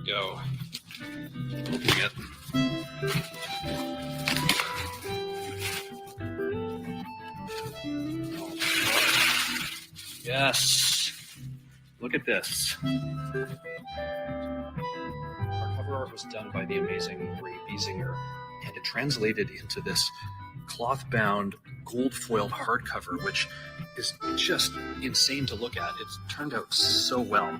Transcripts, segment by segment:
Go. Opening it. Yes. Look at this. Our cover art was done by the amazing Ray Biesinger, and it translated into this cloth-bound, gold-foiled hardcover, which is just insane to look at. It's turned out so well.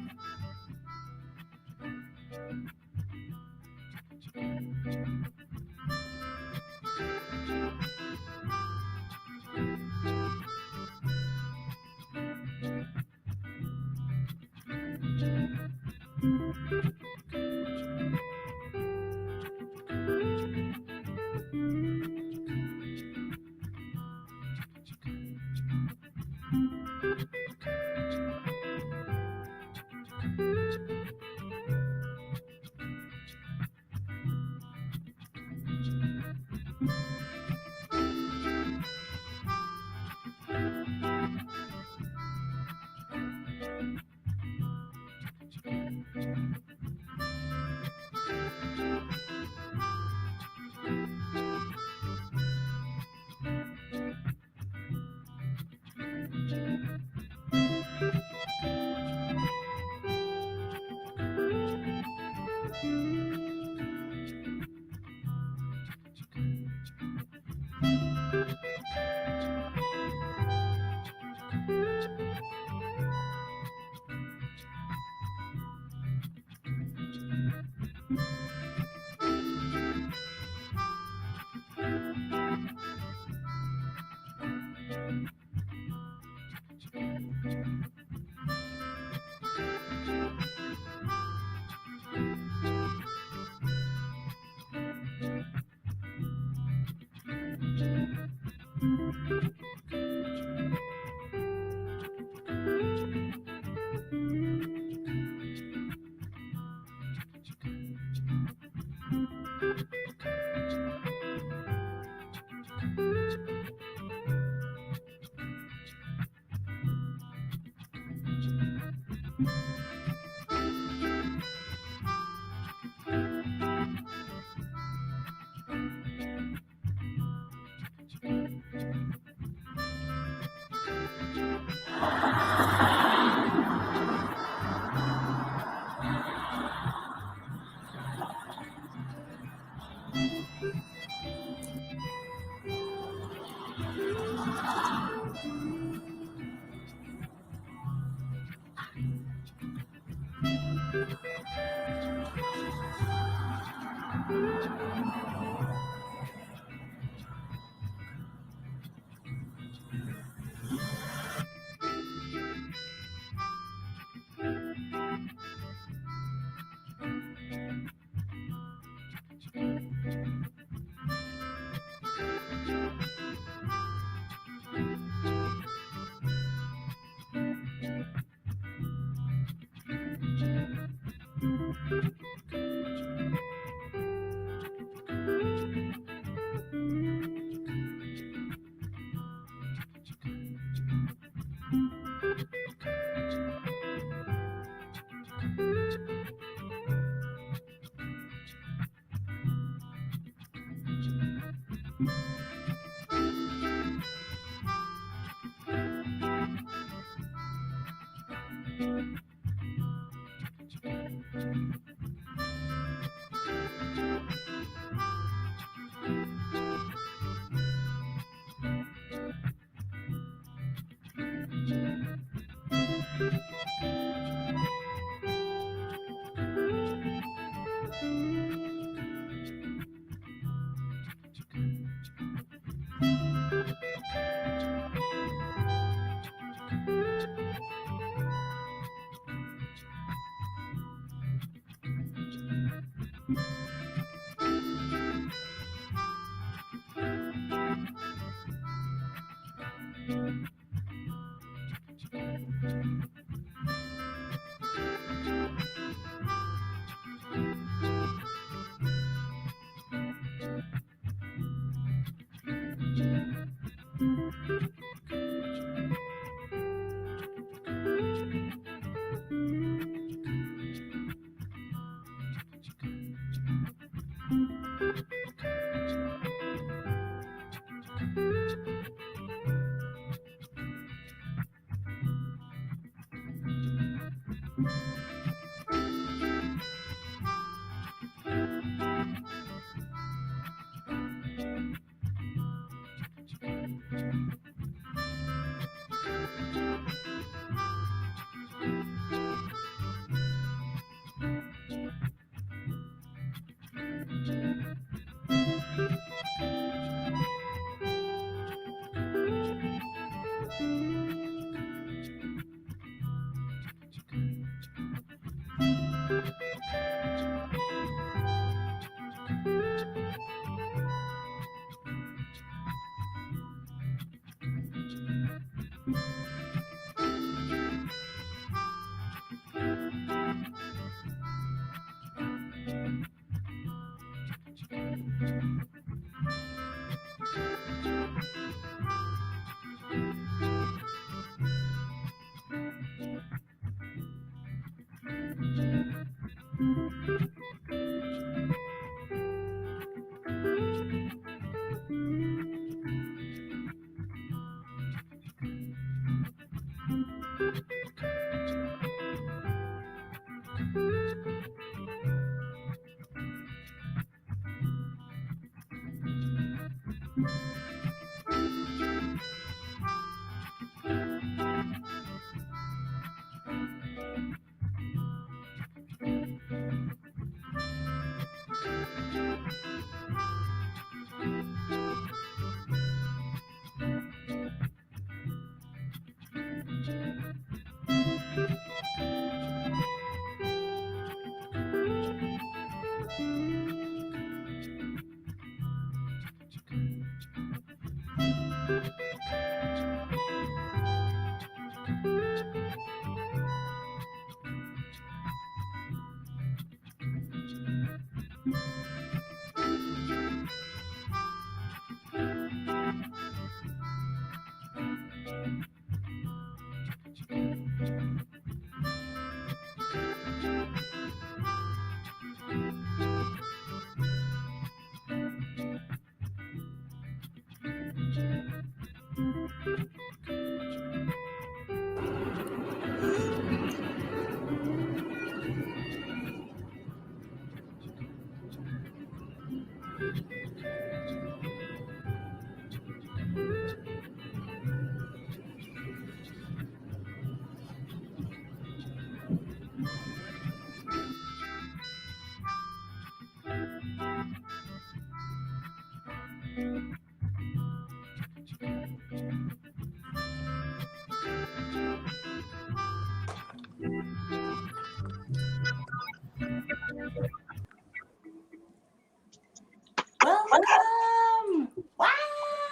Welcome! Wow!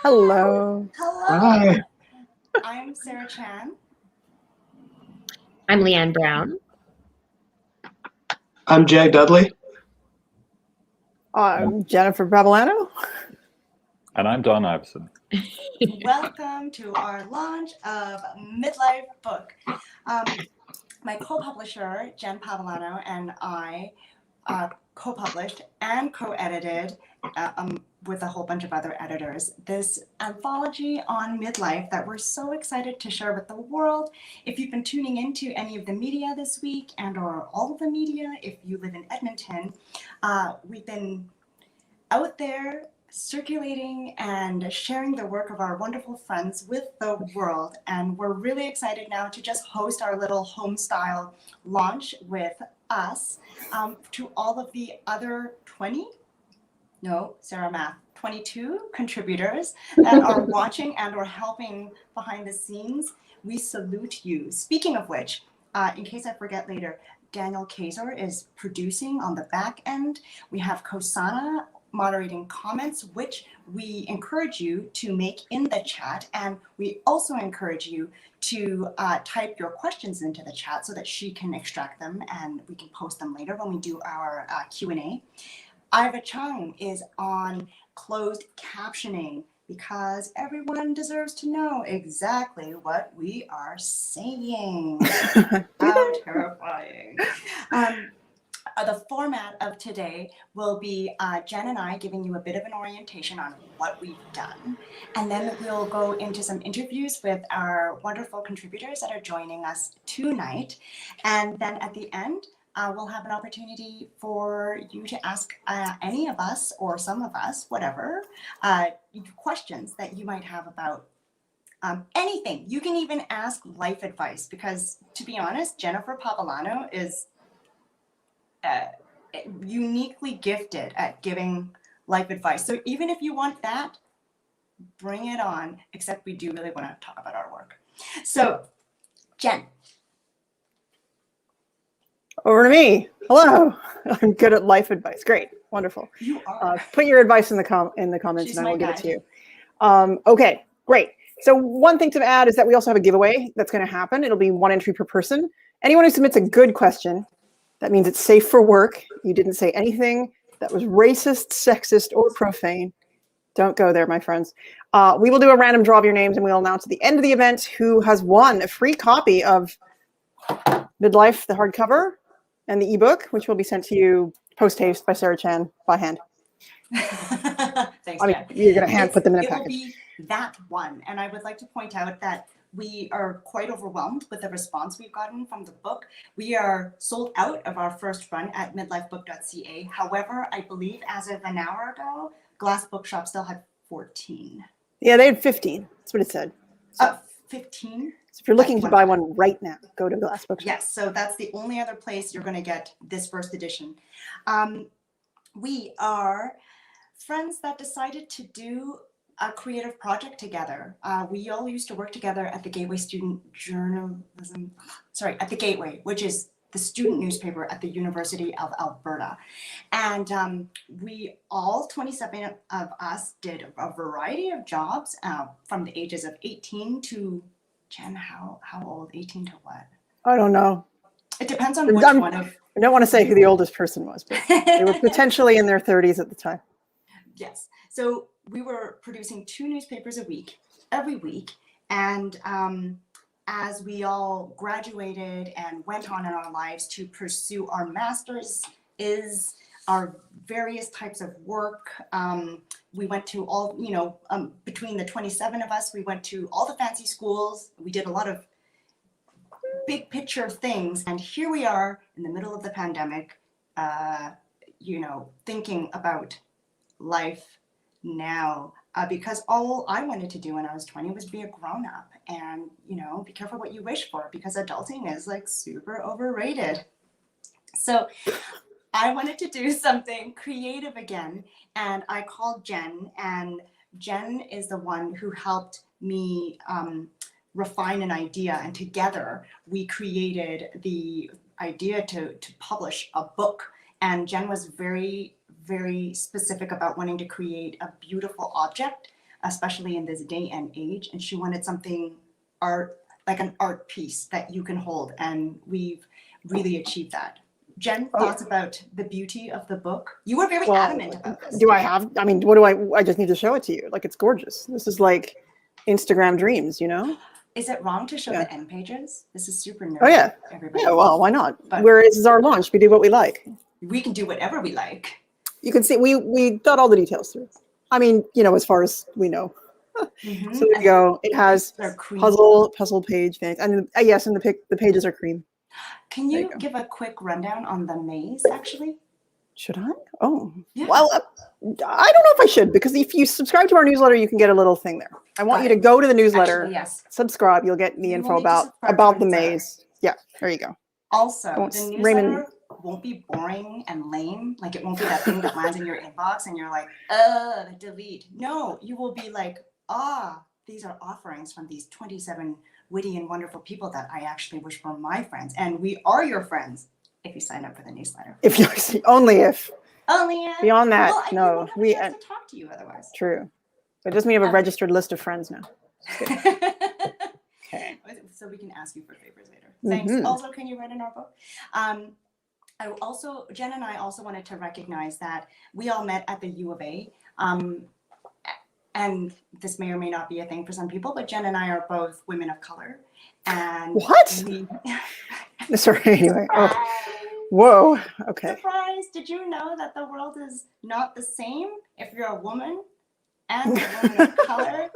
Hello. Hello! Hi. I'm Sarah Chan. I'm Leanne Brown. I'm Jag Dudley. I'm Jennifer Babalano. And I'm Don Iverson. Welcome to our launch of Midlife Book. My co-publisher, Jen Pavolano, and I co-published and co-edited with a whole bunch of other editors this anthology on midlife that we're so excited to share with the world. If you've been tuning into any of the media this week and or all of the media, if you live in Edmonton, we've been out there circulating and sharing the work of our wonderful friends with the world. And we're really excited now to just host our little home style launch with us to all of the other 22 contributors that are watching and or helping behind the scenes. We salute you. Speaking of which, in case I forget later, Daniel Kazor is producing on the back end. We have Kosana moderating comments, which we encourage you to make in the chat. And we also encourage you to type your questions into the chat so that she can extract them and we can post them later when we do our Q&A. Iva Chung is on closed captioning because everyone deserves to know exactly what we are saying. How terrifying. The format of today will be Jen and I giving you a bit of an orientation on what we've done. And then we'll go into some interviews with our wonderful contributors that are joining us tonight. And then at the end, we'll have an opportunity for you to ask any of us or some of us, whatever, questions that you might have about anything. You can even ask life advice because, to be honest, Jennifer Papalano is uniquely gifted at giving life advice. So even if you want that, bring it on, except we do really want to talk about our work. So, Jen. Over to me. Hello. I'm good at life advice. Great. Wonderful. You are. Put your advice in the comments She's and I will my give it to guide. you. Okay, great. So one thing to add is that we also have a giveaway that's going to happen. It'll be 1 entry per person. Anyone who submits a good question, that means it's safe for work. You didn't say anything that was racist, sexist, or profane. Don't go there, my friends. We will do a random draw of your names and we'll announce at the end of the event who has won a free copy of Midlife, the hardcover, and the ebook, which will be sent to you post-haste by Sarah Chan by hand. Thanks, I mean, Jen. you're going to hand put them in a It will package. be that one. And I would like to point out that we are quite overwhelmed with the response we've gotten from the book. We are sold out of our first run at midlifebook.ca. However, I believe as of an hour ago, Glass Bookshop still had 14. Yeah, they had 15. That's what it said. So, 15? so if you're looking to buy one right now, go to Glass Bookshop. Yes, so that's the only other place you're going to get this first edition. We are friends that decided to do a creative project together. We all used to work together at the Gateway at the Gateway, which is the student newspaper at the University of Alberta. And we all 27 of us did a variety of jobs from the ages of 18 to, Jen, how old? 18 to what? I don't know. It depends on which one of. I don't want to say who the oldest person was, but they were potentially in their 30s at the time. Yes. So we were producing 2 newspapers a week, every week. And as we all graduated and went on in our lives to pursue our masters, our various types of work. We went to all, between the 27 of us, we went to all the fancy schools. We did a lot of big picture things. And here we are in the middle of the pandemic, thinking about life now, because all I wanted to do when I was 20 was be a grown-up and, be careful what you wish for, because adulting is like super overrated. So I wanted to do something creative again, and I called Jen, and Jen is the one who helped me refine an idea, and together we created the idea to publish a book. And Jen was very, very specific about wanting to create a beautiful object, especially in this day and age. And she wanted something like an art piece that you can hold. And we've really achieved that. Jen, thoughts about the beauty of the book? You were very adamant about this. I just need to show it to you. Like, it's gorgeous. This is like Instagram dreams, Is it wrong to show the end pages? This is super nerdy. Oh, yeah. Everybody. Yeah, well, why not? But Whereas this is our launch, we do what we like. We can do whatever we like. You can see we thought all the details through. As far as we know. Mm-hmm. So there you go. It has puzzle page things. And yes, and the pages are cream. Can you give a quick rundown on the maze, actually? Should I? Oh, yeah. Well, I don't know if I should, because if you subscribe to our newsletter, you can get a little thing there. I want you to go to the newsletter, actually, yes. Subscribe. You'll get the info about the maze. Yeah, there you go. Also, the newsletter won't be boring and lame. Like, it won't be that thing that lands in your inbox and you're like, delete. No, you will be like, these are offerings from these 27 witty and wonderful people that I actually wish were my friends. And we are your friends if you sign up for the newsletter. Only if. Beyond that, well, no. We have to talk to you otherwise. True. It does mean we have a registered list of friends now. Okay. So we can ask you for favors later. Thanks. Mm-hmm. Also, can you write in our book? Jen and I also wanted to recognize that we all met at the U of A. and this may or may not be a thing for some people, but Jen and I are both women of color. And What? Sorry, anyway. Oh, whoa. Okay. Surprise! Did you know that the world is not the same if you're a woman and a woman of color?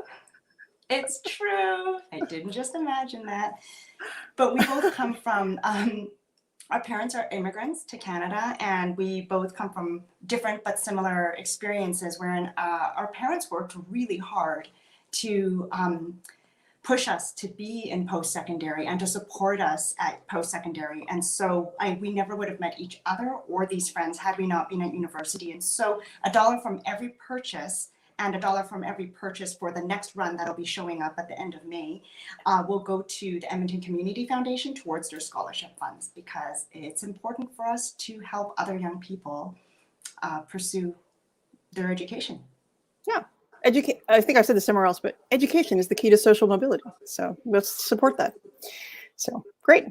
It's true. I didn't just imagine that. But we both come from, our parents are immigrants to Canada, and we both come from different but similar experiences wherein our parents worked really hard to push us to be in post-secondary and to support us at post-secondary. And so we never would have met each other or these friends had we not been at university. And so $1 from every purchase and $1 from every purchase for the next run that'll be showing up at the end of May will go to the Edmonton Community Foundation towards their scholarship funds, because it's important for us to help other young people pursue their education. Yeah. I think I've said this somewhere else, but education is the key to social mobility. So let's support that. So great.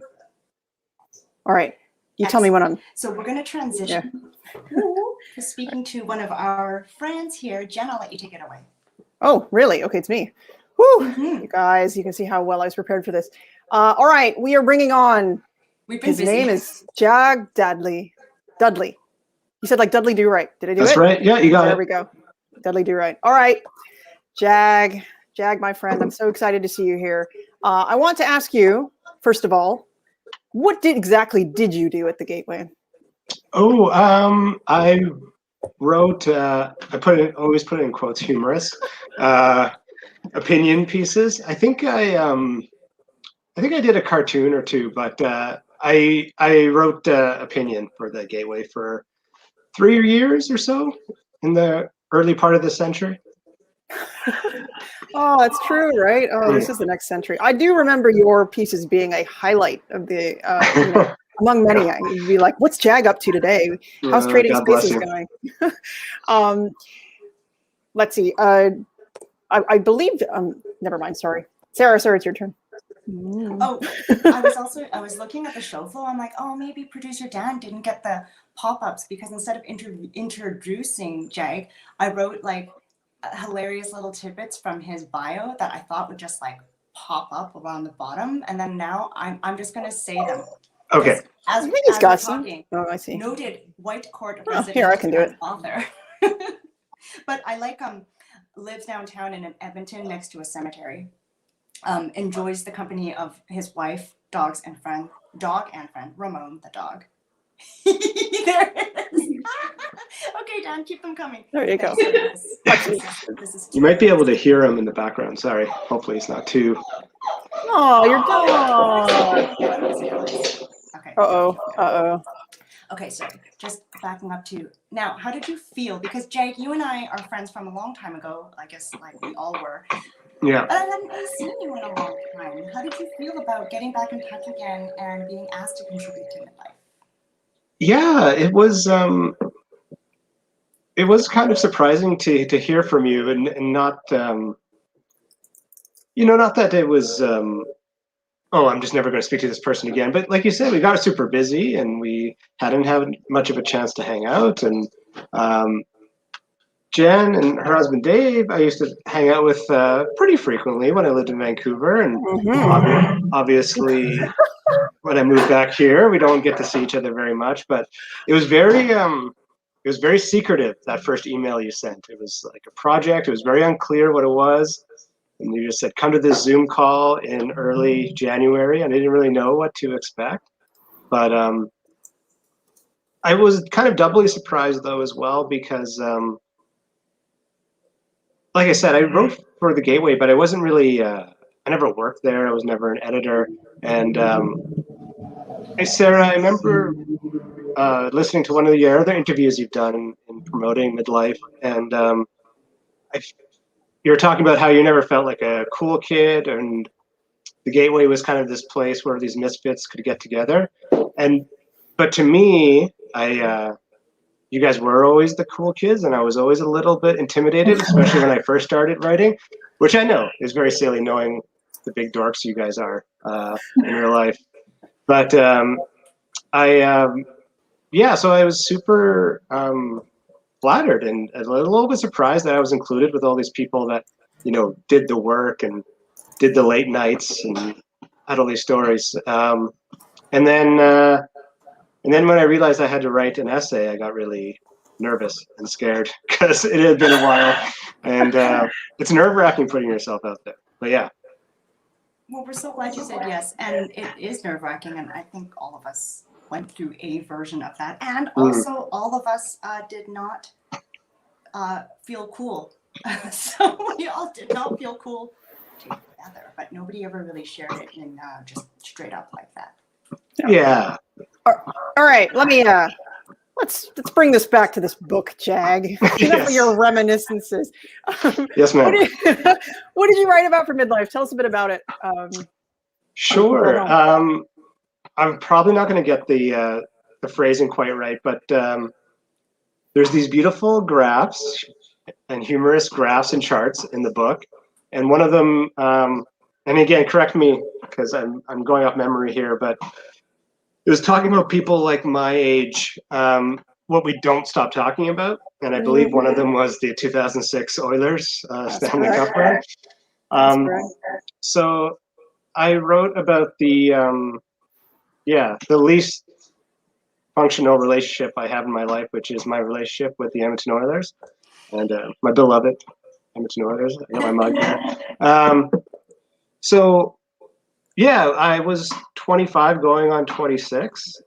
All right. You tell me when I'm. So we're going to transition to speaking to one of our friends here. Jen, I'll let you take it away. Oh, really? Okay, it's me. Woo! Mhm. You guys, you can see how well I was prepared for this. All right, we are bringing on. We've been His busy. name is Jag Dudley. Dudley. You said like Dudley Do Right. Did I do it? That's right. Yeah, you got There it. we go. Dudley Do Right. All right, Jag, my friend. I'm so excited to see you here. I want to ask you, first of all, what exactly did you do at the Gateway? Oh, I wrote. Always put it in quotes, humorous opinion pieces. I think I did a cartoon or two, but I wrote opinion for the Gateway for 3 years or so in the early part of the century. Oh, that's true, right? Oh, this is the next century. I do remember your pieces being a highlight of the, among many. You'd be like, "What's Jag up to today? How's Trading God bless Spaces you. going?" Let's see. I believe. Never mind. Sorry, Sarah. Sarah, it's your turn. Oh, I was looking at the show flow. I'm like, oh, maybe producer Dan didn't get the pop-ups, because instead of introducing Jag, I wrote like hilarious little tidbits from his bio that I thought would just like pop up around the bottom, and then now I'm just gonna say them. Okay. As, I think he's as got we're some. talking, Oh, I see. noted White Court Oh, resident here, I can do and it. author. But I like lives downtown in Edmonton next to a cemetery. Enjoys the company of his wife, dog and friend, Ramon the dog. There it is. Okay, Dan, keep them coming. There you go. This is You might be able to hear him in the background. Sorry. Hopefully it's not too. Oh, you're done. Okay. Uh-oh. Okay, so just backing up to now, how did you feel? Because Jake, you and I are friends from a long time ago, I guess, like we all were. Yeah. But I hadn't really seen you in a long time. How did you feel about getting back in touch again and being asked to contribute to Midlife? Yeah, it was kind of surprising to hear from you, and not not that it was oh, I'm just never going to speak to this person again. But like you said, we got super busy and we hadn't had much of a chance to hang out. And Jen and her husband Dave, I used to hang out with pretty frequently when I lived in Vancouver. And obviously, when I moved back here, we don't get to see each other very much. But it was very secretive, that first email you sent. It was like a project. It was very unclear what it was. And you just said, come to this Zoom call in early January. And I didn't really know what to expect. But I was kind of doubly surprised, though, as well, because, like I said, I wrote for the Gateway, but I wasn't really, I never worked there. I was never an editor. And hey, Sarah, I remember listening to one of the other interviews you've done in promoting Midlife. And you were talking about how you never felt like a cool kid, and the Gateway was kind of this place where these misfits could get together. But to me, you guys were always the cool kids, and I was always a little bit intimidated, especially when I first started writing, which I know is very silly, knowing the big dorks you guys are in real life. But so I was super flattered and a little bit surprised that I was included with all these people that, did the work and did the late nights and had all these stories. And then when I realized I had to write an essay, I got really nervous and scared because it had been a while, and it's nerve-wracking putting yourself out there. But yeah. Well, we're so glad you said yes, and it is nerve-wracking, and I think all of us went through a version of that, and also all of us did not feel cool. So we all did not feel cool together, but nobody ever really shared it in just straight up like that. Yeah. All right, let's bring this back to this book, Jag. Enough of your reminiscences. Yes, ma'am. What did you write about for Midlife? Tell us a bit about it. Sure. I'm probably not going to get the phrasing quite right, but there's these beautiful graphs and humorous graphs and charts in the book, and one of them, and again, correct me because I'm going off memory here, but it was talking about people like my age, what we don't stop talking about, and I believe one of them was the 2006 Oilers Stanley Cup run. So I wrote about the least functional relationship I have in my life, which is my relationship with the Edmonton Oilers and my beloved Edmonton Oilers. I got my mug there. So yeah, I was 25 going on 26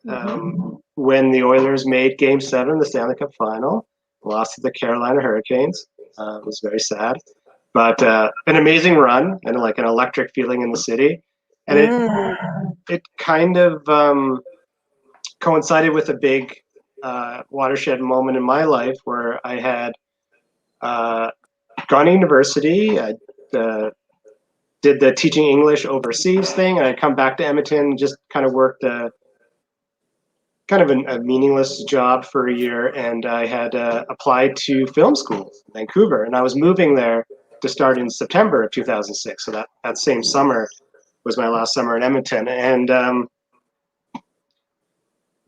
when the Oilers made Game 7 of the Stanley Cup Final, lost to the Carolina Hurricanes. It was very sad, but an amazing run and like an electric feeling in the city. And it kind of coincided with a big watershed moment in my life where I had gone to university. I did the teaching English overseas thing, and I'd come back to Edmonton and just kind of worked a meaningless job for a year, and I had applied to film school in Vancouver, and I was moving there to start in September of 2006, so that same summer was my last summer in Edmonton, and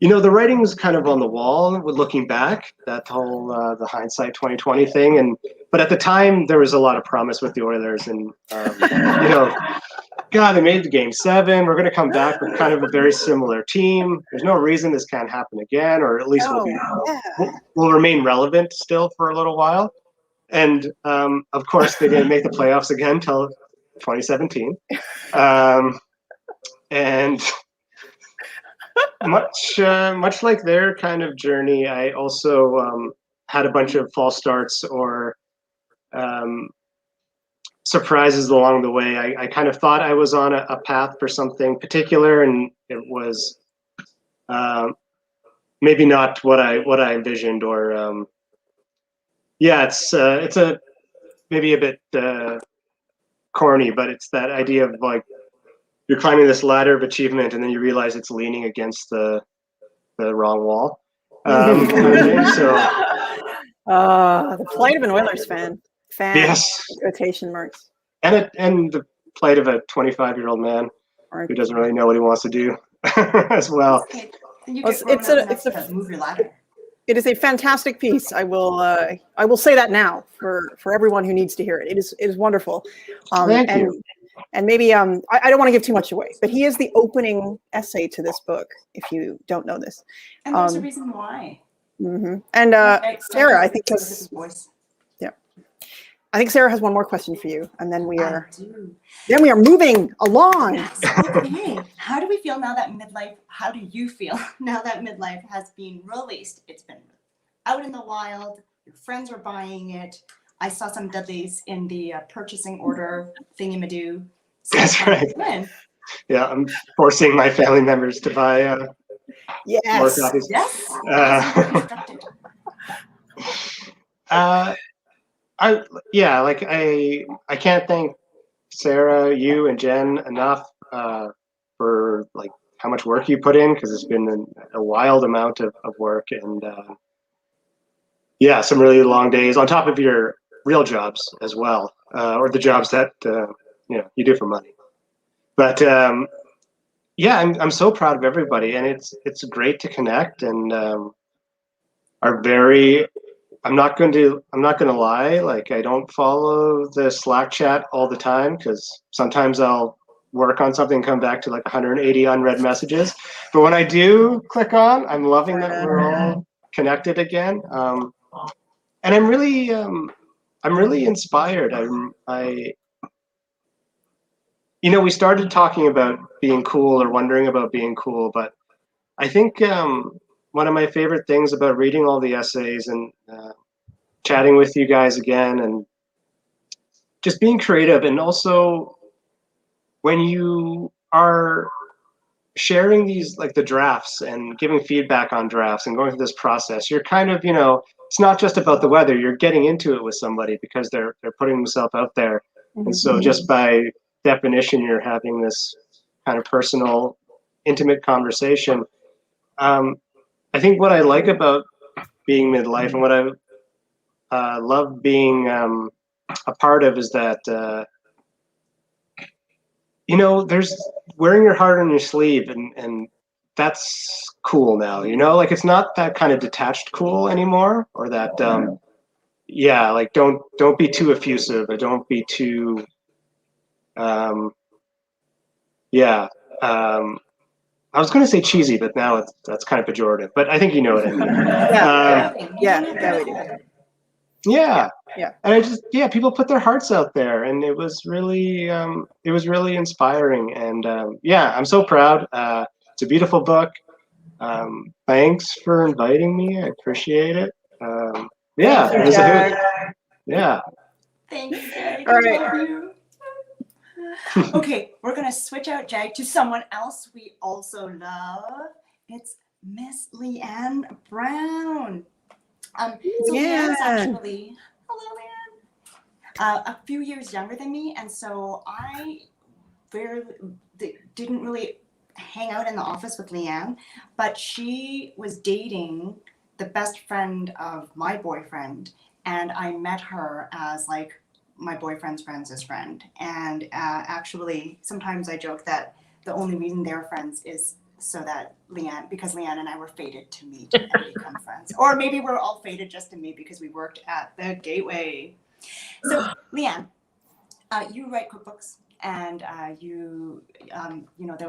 the writing was kind of on the wall with looking back, that whole the hindsight 2020 thing, but at the time there was a lot of promise with the Oilers, and God, they made the Game 7. We're going to come back with kind of a very similar team. There's no reason this can't happen again, or at least we'll remain relevant still for a little while. And of course, they didn't make the playoffs again until 2017. And much like their kind of journey, I also had a bunch of false starts or surprises along the way. I kind of thought I was on a path for something particular, and it was maybe not what I envisioned, or it's a maybe a bit corny, but it's that idea of like you're climbing this ladder of achievement, and then you realize it's leaning against the wrong wall. So the plight of an Oilers fan. Yes. Quotation marks. And the plight of a 25-year-old man who doesn't really know what he wants to do as well. Okay. You get it's a move your ladder. It is a fantastic piece. I will say that now for everyone who needs to hear it. It is wonderful. Thank you. And maybe I don't want to give too much away, but he is the opening essay to this book. If you don't know this, and there's a reason why. And Sarah, I think I think Sarah has one more question for you, and then we are moving along. Yes. Okay. How do we feel now that Midlife? How do you feel now that Midlife has been released? It's been out in the wild. Your friends are buying it. I saw some deadlies in the purchasing order thingy-madoo. So that's right. Yeah, I'm forcing my family members to buy more copies. Yes. I can't thank Sarah, you, and Jen enough for like how much work you put in, because it's been a wild amount of work, and some really long days on top of your real jobs as well, or the jobs that you do for money. But I'm so proud of everybody, and it's great to connect, and our very I'm not going to lie. Like, I don't follow the Slack chat all the time because sometimes I'll work on something and come back to like 180 unread messages. But when I do click on, I'm loving that we're all connected again. And I'm really inspired. We started talking about being cool or wondering about being cool, but I think one of my favorite things about reading all the essays and chatting with you guys again and just being creative, and also when you are sharing these, like the drafts and giving feedback on drafts and going through this process, you're kind of, it's not just about the weather, you're getting into it with somebody because they're putting themselves out there. And so just by definition, you're having this kind of personal, intimate conversation. I think what I like about being midlife and what I love being a part of is that, there's wearing your heart on your sleeve, and that's cool now, like it's not that kind of detached cool anymore, or that, like don't be too effusive, or don't be too, I was going to say cheesy, but now that's kind of pejorative, but I think you know what I mean. Yeah, we do. Yeah. Yeah. And people put their hearts out there, and it was really inspiring. And I'm so proud. It's a beautiful book. Thanks for inviting me. I appreciate it. Yeah. Thank you, Jack. Yeah. Thank you, Jag. All I right. love you. Okay, we're gonna switch out Jag to someone else we also love. It's Miss Leanne Brown. So Leanne is actually, hello Leanne, a few years younger than me, and so I didn't really hang out in the office with Leanne, but she was dating the best friend of my boyfriend, and I met her as like my boyfriend's friend's friend. And actually, sometimes I joke that the only reason they're friends is so that because Leanne and I were fated to meet and become friends. Or maybe we're all fated just to meet because we worked at the Gateway. So Leanne, you write cookbooks, and there'll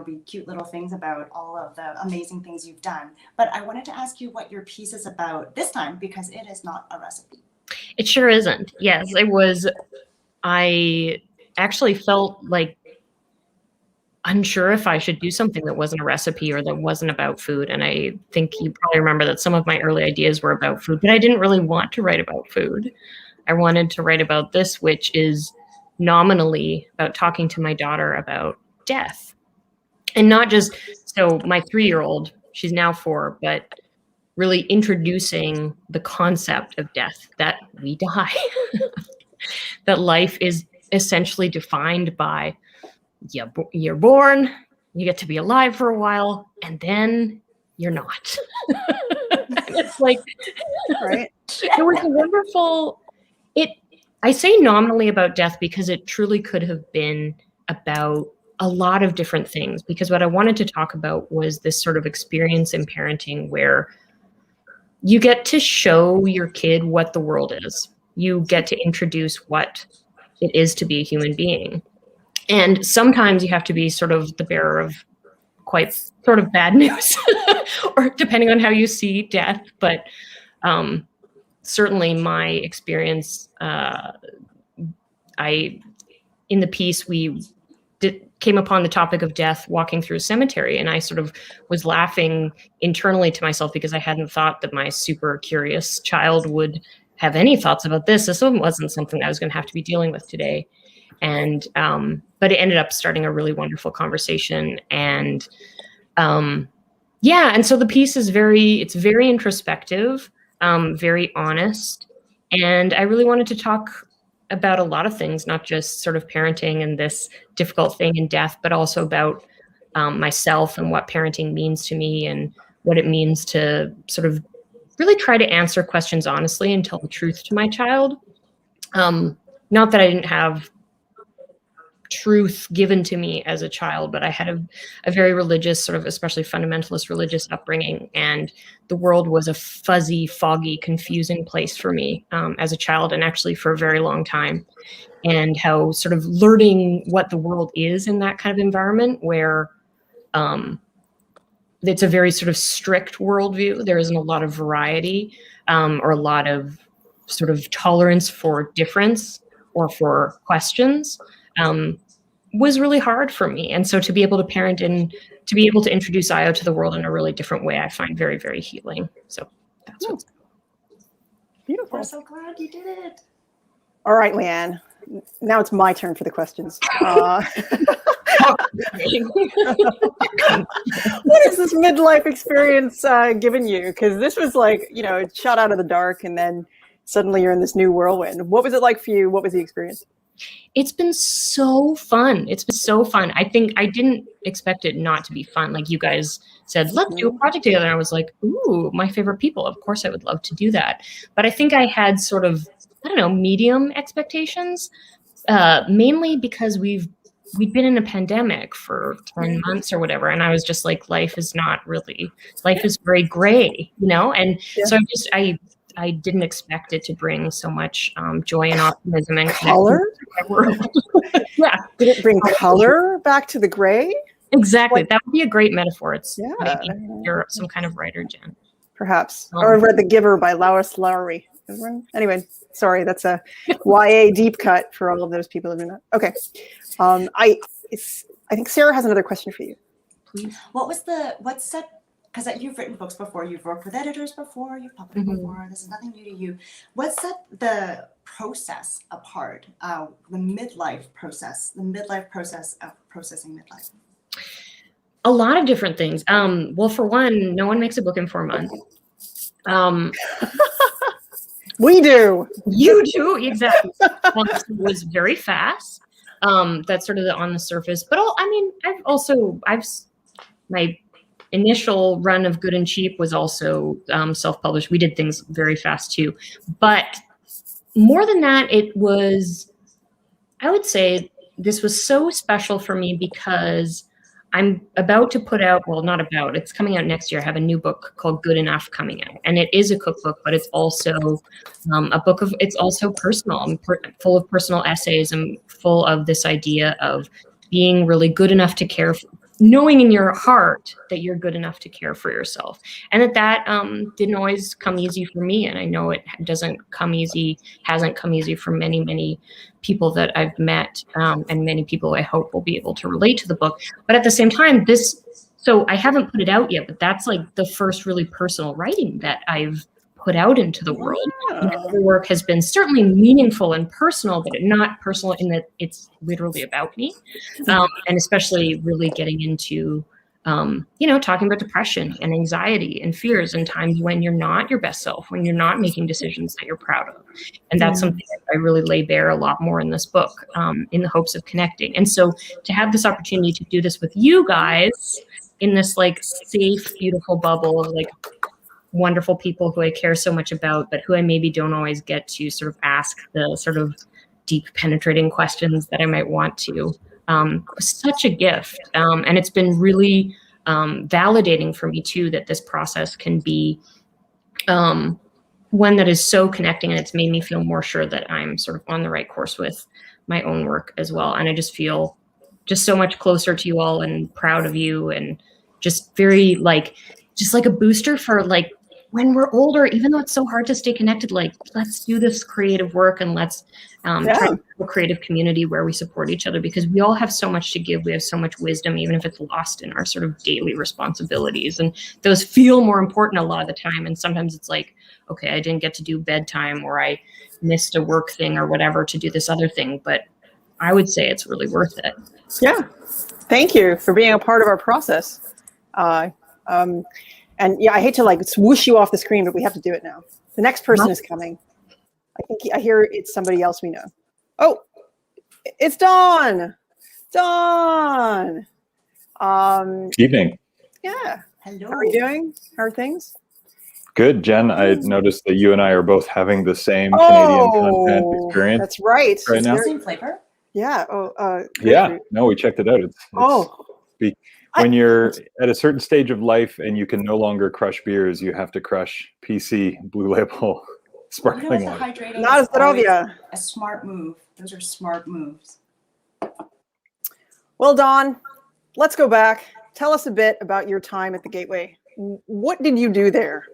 be cute little things about all of the amazing things you've done. But I wanted to ask you what your piece is about this time, because it is not a recipe. It sure isn't. Yes, it was. I actually felt like unsure if I should do something that wasn't a recipe or that wasn't about food. And I think you probably remember that some of my early ideas were about food, but I didn't really want to write about food. I wanted to write about this, which is nominally about talking to my daughter about death. And not just, so my 3-year-old, she's now 4, but really introducing the concept of death, that we die, that life is essentially defined by you're born, you get to be alive for a while, and then you're not. It's like, Right. it was a wonderful, I say nominally about death because it truly could have been about a lot of different things, because what I wanted to talk about was this sort of experience in parenting where you get to show your kid what the world is. You get to introduce what it is to be a human being. And sometimes you have to be sort of the bearer of quite sort of bad news, or depending on how you see death. But certainly my experience, in the piece, we came upon the topic of death walking through a cemetery, and I sort of was laughing internally to myself because I hadn't thought that my super curious child would have any thoughts about this. This wasn't something I was going to have to be dealing with today. And but it ended up starting a really wonderful conversation. And and so the piece is very introspective, very honest. And I really wanted to talk about a lot of things, not just sort of parenting and this difficult thing in death, but also about myself and what parenting means to me and what it means to sort of really try to answer questions honestly and tell the truth to my child. Not that I didn't have truth given to me as a child, but I had a very religious, sort of especially fundamentalist religious upbringing, and the world was a fuzzy, foggy, confusing place for me as a child, and actually for a very long time. And how sort of learning what the world is in that kind of environment where it's a very sort of strict worldview. There isn't a lot of variety or a lot of sort of tolerance for difference or for questions. Was really hard for me. And so to be able to parent and to be able to introduce Io to the world in a really different way, I find very, very healing. So that's what's Beautiful. We're so glad you did it. All right, Leanne. Now it's my turn for the questions. What has this midlife experience given you? Because this was like, you know, shot out of the dark, and then suddenly you're in this new whirlwind. What was it like for you? What was the experience? It's been so fun. It's been so fun. I think I didn't expect it not to be fun. Like you guys said, let's do a project together. And I was like, ooh, my favorite people. Of course I would love to do that. But I think I had sort of, I don't know, medium expectations, mainly because we'd been in a pandemic for 10 months or whatever. And I was just like, life is very gray, you know? And so I didn't expect it to bring so much joy and optimism and color. Yeah. Did it bring color back to the gray? Exactly. That would be a great metaphor. It's Yeah. maybe you're some kind of writer, Jen. Perhaps. Or I've read The Giver by Lois Lowry. Anyway, sorry, that's a YA deep cut for all of those people who do not. Okay. I think Sarah has another question for you. Please. Because you've written books before, you've worked with editors before, you've published before, this is nothing new to you. What set the process apart, the midlife process of processing midlife? A lot of different things. Well, for one, no one makes a book in 4 months. We do. You do, exactly. It was very fast. That's sort of on the surface. But my initial run of Good and Cheap was also self-published. We did things very fast too. But more than that, I would say this was so special for me because I'm about to put out, well, not about, it's coming out next year. I have a new book called Good Enough coming out. And it is a cookbook, but it's also it's also personal. I'm full of personal essays. I'm full of this idea of being really good enough to care for, knowing in your heart that you're good enough to care for yourself. And that didn't always come easy for me. And I know it hasn't come easy for many, many people that I've met, and many people I hope will be able to relate to the book. But at the same time, so I haven't put it out yet, but that's like the first really personal writing that I've put out into the world. Wow. The work has been certainly meaningful and personal, but not personal in that it's literally about me. And especially really getting into, talking about depression and anxiety and fears and times when you're not your best self, when you're not making decisions that you're proud of. And that's something that I really lay bare a lot more in this book, in the hopes of connecting. And so to have this opportunity to do this with you guys in this like safe, beautiful bubble of like wonderful people who I care so much about, but who I maybe don't always get to sort of ask the sort of deep penetrating questions that I might want to, was such a gift. And it's been really validating for me too, that this process can be one that is so connecting, and it's made me feel more sure that I'm sort of on the right course with my own work as well. And I just feel just so much closer to you all and proud of you, and just very like a booster for like when we're older, even though it's so hard to stay connected, like let's do this creative work and let's try to have a creative community where we support each other, because we all have so much to give. We have so much wisdom, even if it's lost in our sort of daily responsibilities. And those feel more important a lot of the time. And sometimes it's like, okay, I didn't get to do bedtime, or I missed a work thing or whatever to do this other thing. But I would say it's really worth it. Yeah. Thank you for being a part of our process. And yeah, I hate to like swoosh you off the screen, but we have to do it now. The next person is coming. I hear it's somebody else we know. Oh, it's Dawn. Dawn. Evening. Yeah. Hello. How are you doing? How are things? Good, Jen. I noticed that you and I are both having the same Canadian content experience. That's right. Right now. Same flavor? Yeah. Yeah, grapefruit. no, we checked it out. When you're at a certain stage of life and you can no longer crush beers, you have to crush PC Blue Label sparkling The water. hydrating Not is always zdrowie. a smart move. Those are smart moves. Well, Dawn, let's go back. Tell us a bit about your time at the Gateway. What did you do there?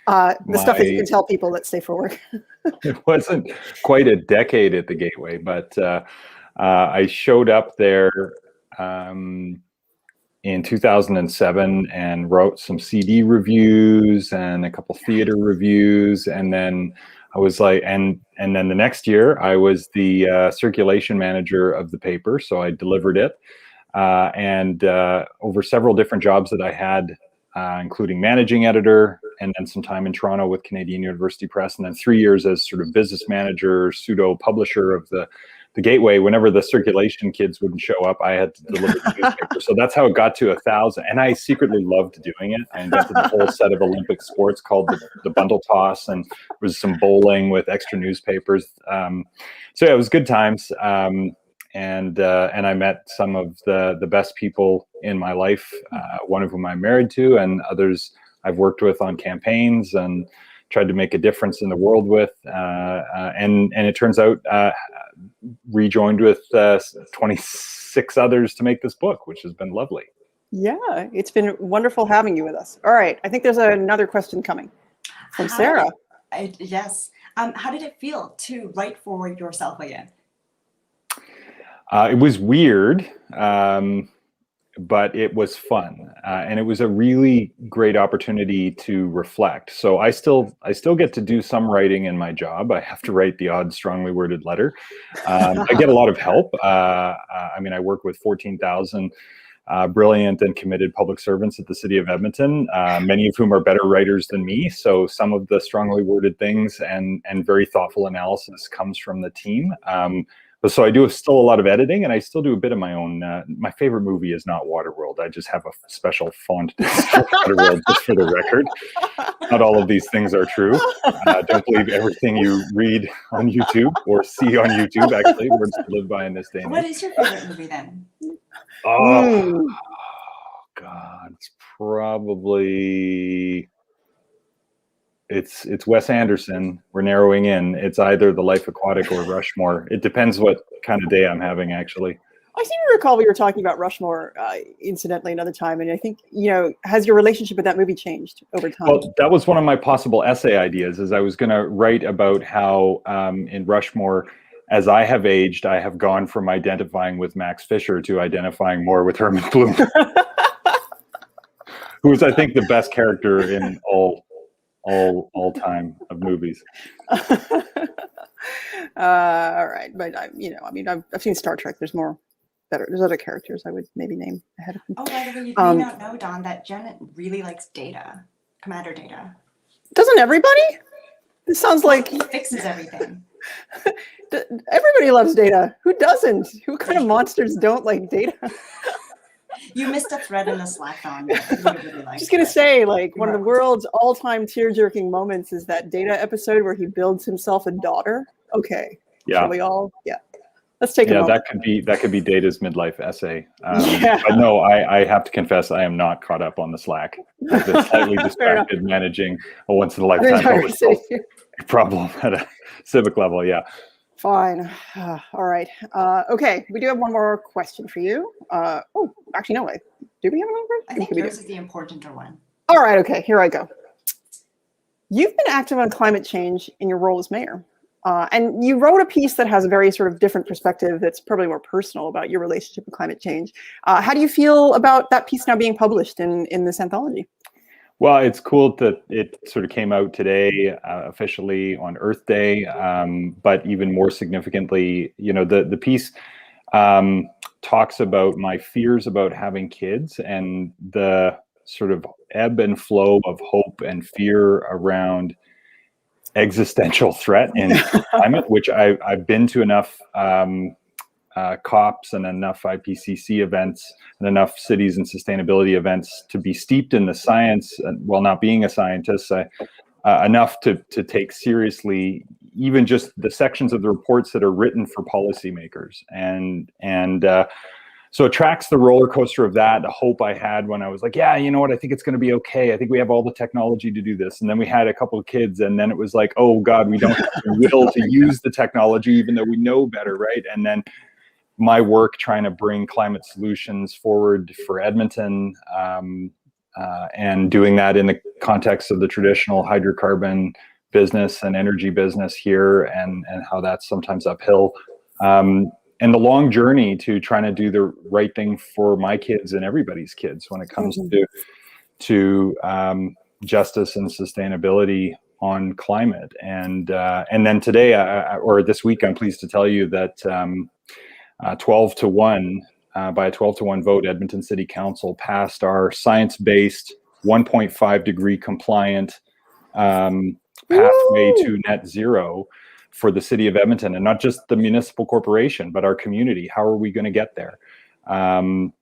The stuff that you can tell people that stay for work. It wasn't quite a decade at the Gateway, but I showed up there in 2007 and wrote some CD reviews and a couple theater reviews, and then I was like, and then the next year I was the circulation manager of the paper, so I delivered it, and over several different jobs that I had, including managing editor, and then some time in Toronto with Canadian University Press, and then 3 years as sort of business manager, pseudo publisher of the Gateway. Whenever the circulation kids wouldn't show up, I had to deliver the newspaper. So that's how it got to 1,000. And I secretly loved doing it. I invented a whole set of Olympic sports called the bundle toss, and there was some bowling with extra newspapers. So yeah, it was good times. And I met some of the best people in my life, one of whom I'm married to, and others I've worked with on campaigns and tried to make a difference in the world with. And it turns out rejoined with 26 others to make this book, which has been lovely. Yeah, it's been wonderful having you with us. All right, I think there's another question coming from Sarah. Yes. How did it feel to write for yourself again? It was weird, but it was fun, and it was a really great opportunity to reflect. So I still get to do some writing in my job. I have to write the odd strongly worded letter. I get a lot of help. I mean, I work with 14,000 brilliant and committed public servants at the city of Edmonton, many of whom are better writers than me. So some of the strongly worded things and very thoughtful analysis comes from the team. So I do still a lot of editing, and I still do a bit of my own. My favorite movie is not Waterworld. I just have a special fond for Waterworld, just for the record. Not all of these things are true. Don't believe everything you read on YouTube or see on YouTube, actually, words to live by in this day and age. What is your favorite movie then? Oh, God, it's probably... It's Wes Anderson. We're narrowing in. It's either The Life Aquatic or Rushmore. It depends what kind of day I'm having, actually. I seem to recall we were talking about Rushmore incidentally another time, and I think, has your relationship with that movie changed over time? Well, that was one of my possible essay ideas, is I was going to write about how in Rushmore, as I have aged, I have gone from identifying with Max Fisher to identifying more with Herman Bloom, who is, I think, the best character in all time of movies. All right, but I've seen Star Trek. There's other characters I would maybe name ahead of him. Oh, by the way, you may not know, Don, that Janet really likes Data, Commander Data. Doesn't everybody? This sounds like he fixes everything. Everybody loves Data. Who doesn't? Who kind of monsters don't like Data? You missed a thread in the Slack on. Really Just gonna say, one of the world's all-time tear-jerking moments is that Data episode where he builds himself a daughter. Okay. Yeah. Shall we all? Yeah. Let's take a moment. that could be Data's midlife essay. But no, I have to confess, I am not caught up on the Slack. I've been slightly distracted managing a once-in-a-lifetime public problem at a civic level. Yeah. Fine. All right. Okay. We do have one more question for you. Actually, no. Do we have another question? I think yours is the importanter one. All right. Okay. Here I go. You've been active on climate change in your role as mayor. And you wrote a piece that has a very sort of different perspective that's probably more personal about your relationship with climate change. How do you feel about that piece now being published in this anthology? Well, it's cool that it sort of came out today officially on Earth Day, but even more significantly, the piece talks about my fears about having kids and the sort of ebb and flow of hope and fear around existential threat in climate, which I've been to enough COPs and enough IPCC events and enough cities and sustainability events to be steeped in the science, while not being a scientist, enough to take seriously, even just the sections of the reports that are written for policymakers. And so it tracks the roller coaster of that, the hope I had when I was like, yeah, you know what, I think it's going to be okay. I think we have all the technology to do this. And then we had a couple of kids, and then it was like, oh God, we don't have the will to use the technology, even though we know better, right? And then my work trying to bring climate solutions forward for Edmonton, and doing that in the context of the traditional hydrocarbon business and energy business here, and how that's sometimes uphill. And the long journey to trying to do the right thing for my kids and everybody's kids when it comes to justice and sustainability on climate. And then today, or this week, I'm pleased to tell you that 12 to 1, by a 12 to 1 vote, Edmonton City Council passed our science-based 1.5 degree compliant pathway to net zero for the city of Edmonton, and not just the municipal corporation, but our community. How are we going to get there? And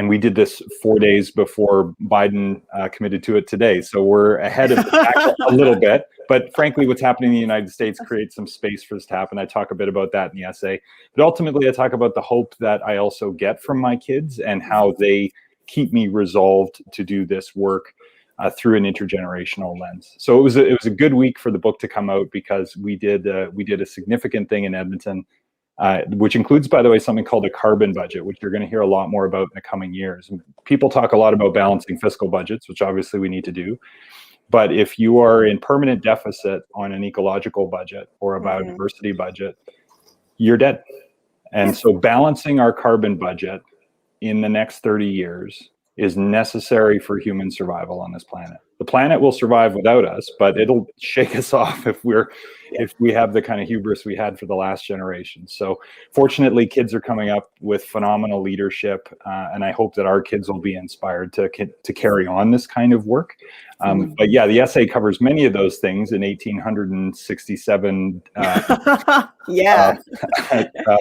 we did this 4 days before Biden committed to it today. So we're ahead of the pack a little bit. But frankly, what's happening in the United States creates some space for this to happen. I talk a bit about that in the essay. But ultimately, I talk about the hope that I also get from my kids and how they keep me resolved to do this work through an intergenerational lens. So it was a good week for the book to come out, because we did a significant thing in Edmonton, which includes, by the way, something called a carbon budget, which you're going to hear a lot more about in the coming years. And people talk a lot about balancing fiscal budgets, which obviously we need to do. But if you are in permanent deficit on an ecological budget or a biodiversity budget, you're dead. And so balancing our carbon budget in the next 30 years is necessary for human survival on this planet. The planet will survive without us, but it'll shake us off if we have the kind of hubris we had for the last generation. So fortunately, kids are coming up with phenomenal leadership, and I hope that our kids will be inspired to carry on this kind of work. But yeah, the essay covers many of those things in 1,867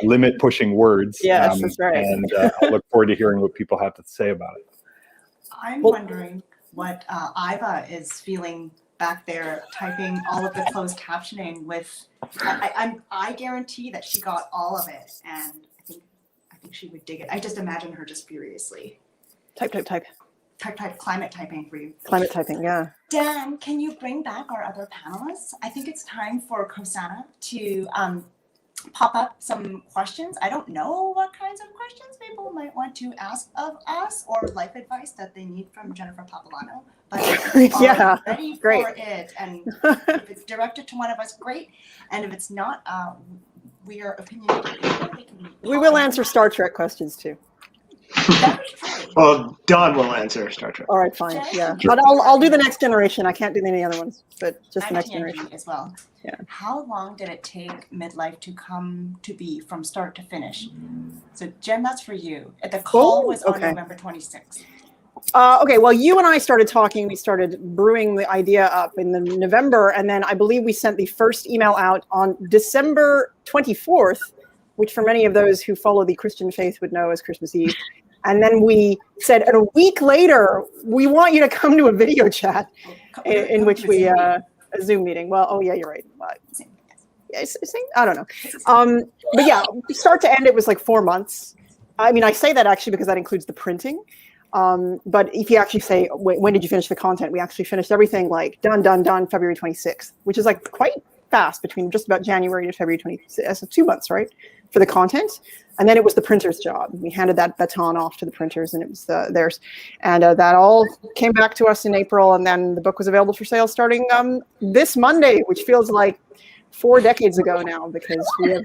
limit pushing words. Yes, that's right. And I look forward to hearing what people have to say about it. I'm wondering what Iva is feeling back there, typing all of the closed captioning with. I guarantee that she got all of it, and I think she would dig it. I just imagine her just furiously Type. climate typing for you. Climate typing, yeah. Dan, can you bring back our other panelists? I think it's time for Kosana to pop up some questions. I don't know what kinds of questions people might want to ask of us, or life advice that they need from Jennifer Papalano. But Yeah, ready great. for it. And if it's directed to one of us, great. And if it's not, we are opinionated. We will answer Star Trek questions too. That's true. Well, Don will answer Star Trek. All right, fine. Yeah, Sure. but I'll do the next generation. I can't do any other ones, but just the next And generation. TNG as well. Yeah. How long did it take Midlife to come to be from start to finish? So Jen, that's for you. The call was on November 26th. Okay, well, you and I started talking. We started brewing the idea up in the November, and then I believe we sent the first email out on December 24th, which for many of those who follow the Christian faith would know as Christmas Eve. And then we said, and a week later, we want you to come to a video chat in which we, a Zoom meeting. Well, oh yeah, you're right. I don't know. But yeah, start to end, it was like 4 months. I mean, I say that actually because that includes the printing. But if you actually say, when did you finish the content? We actually finished everything like done, February 26th, which is like quite fast, between just about January to February 26th. So 2 months, right, for the content. And then it was the printer's job. We handed that baton off to the printers, and it was theirs. And that all came back to us in April. And then the book was available for sale starting this Monday, which feels like 4 decades ago now, because we have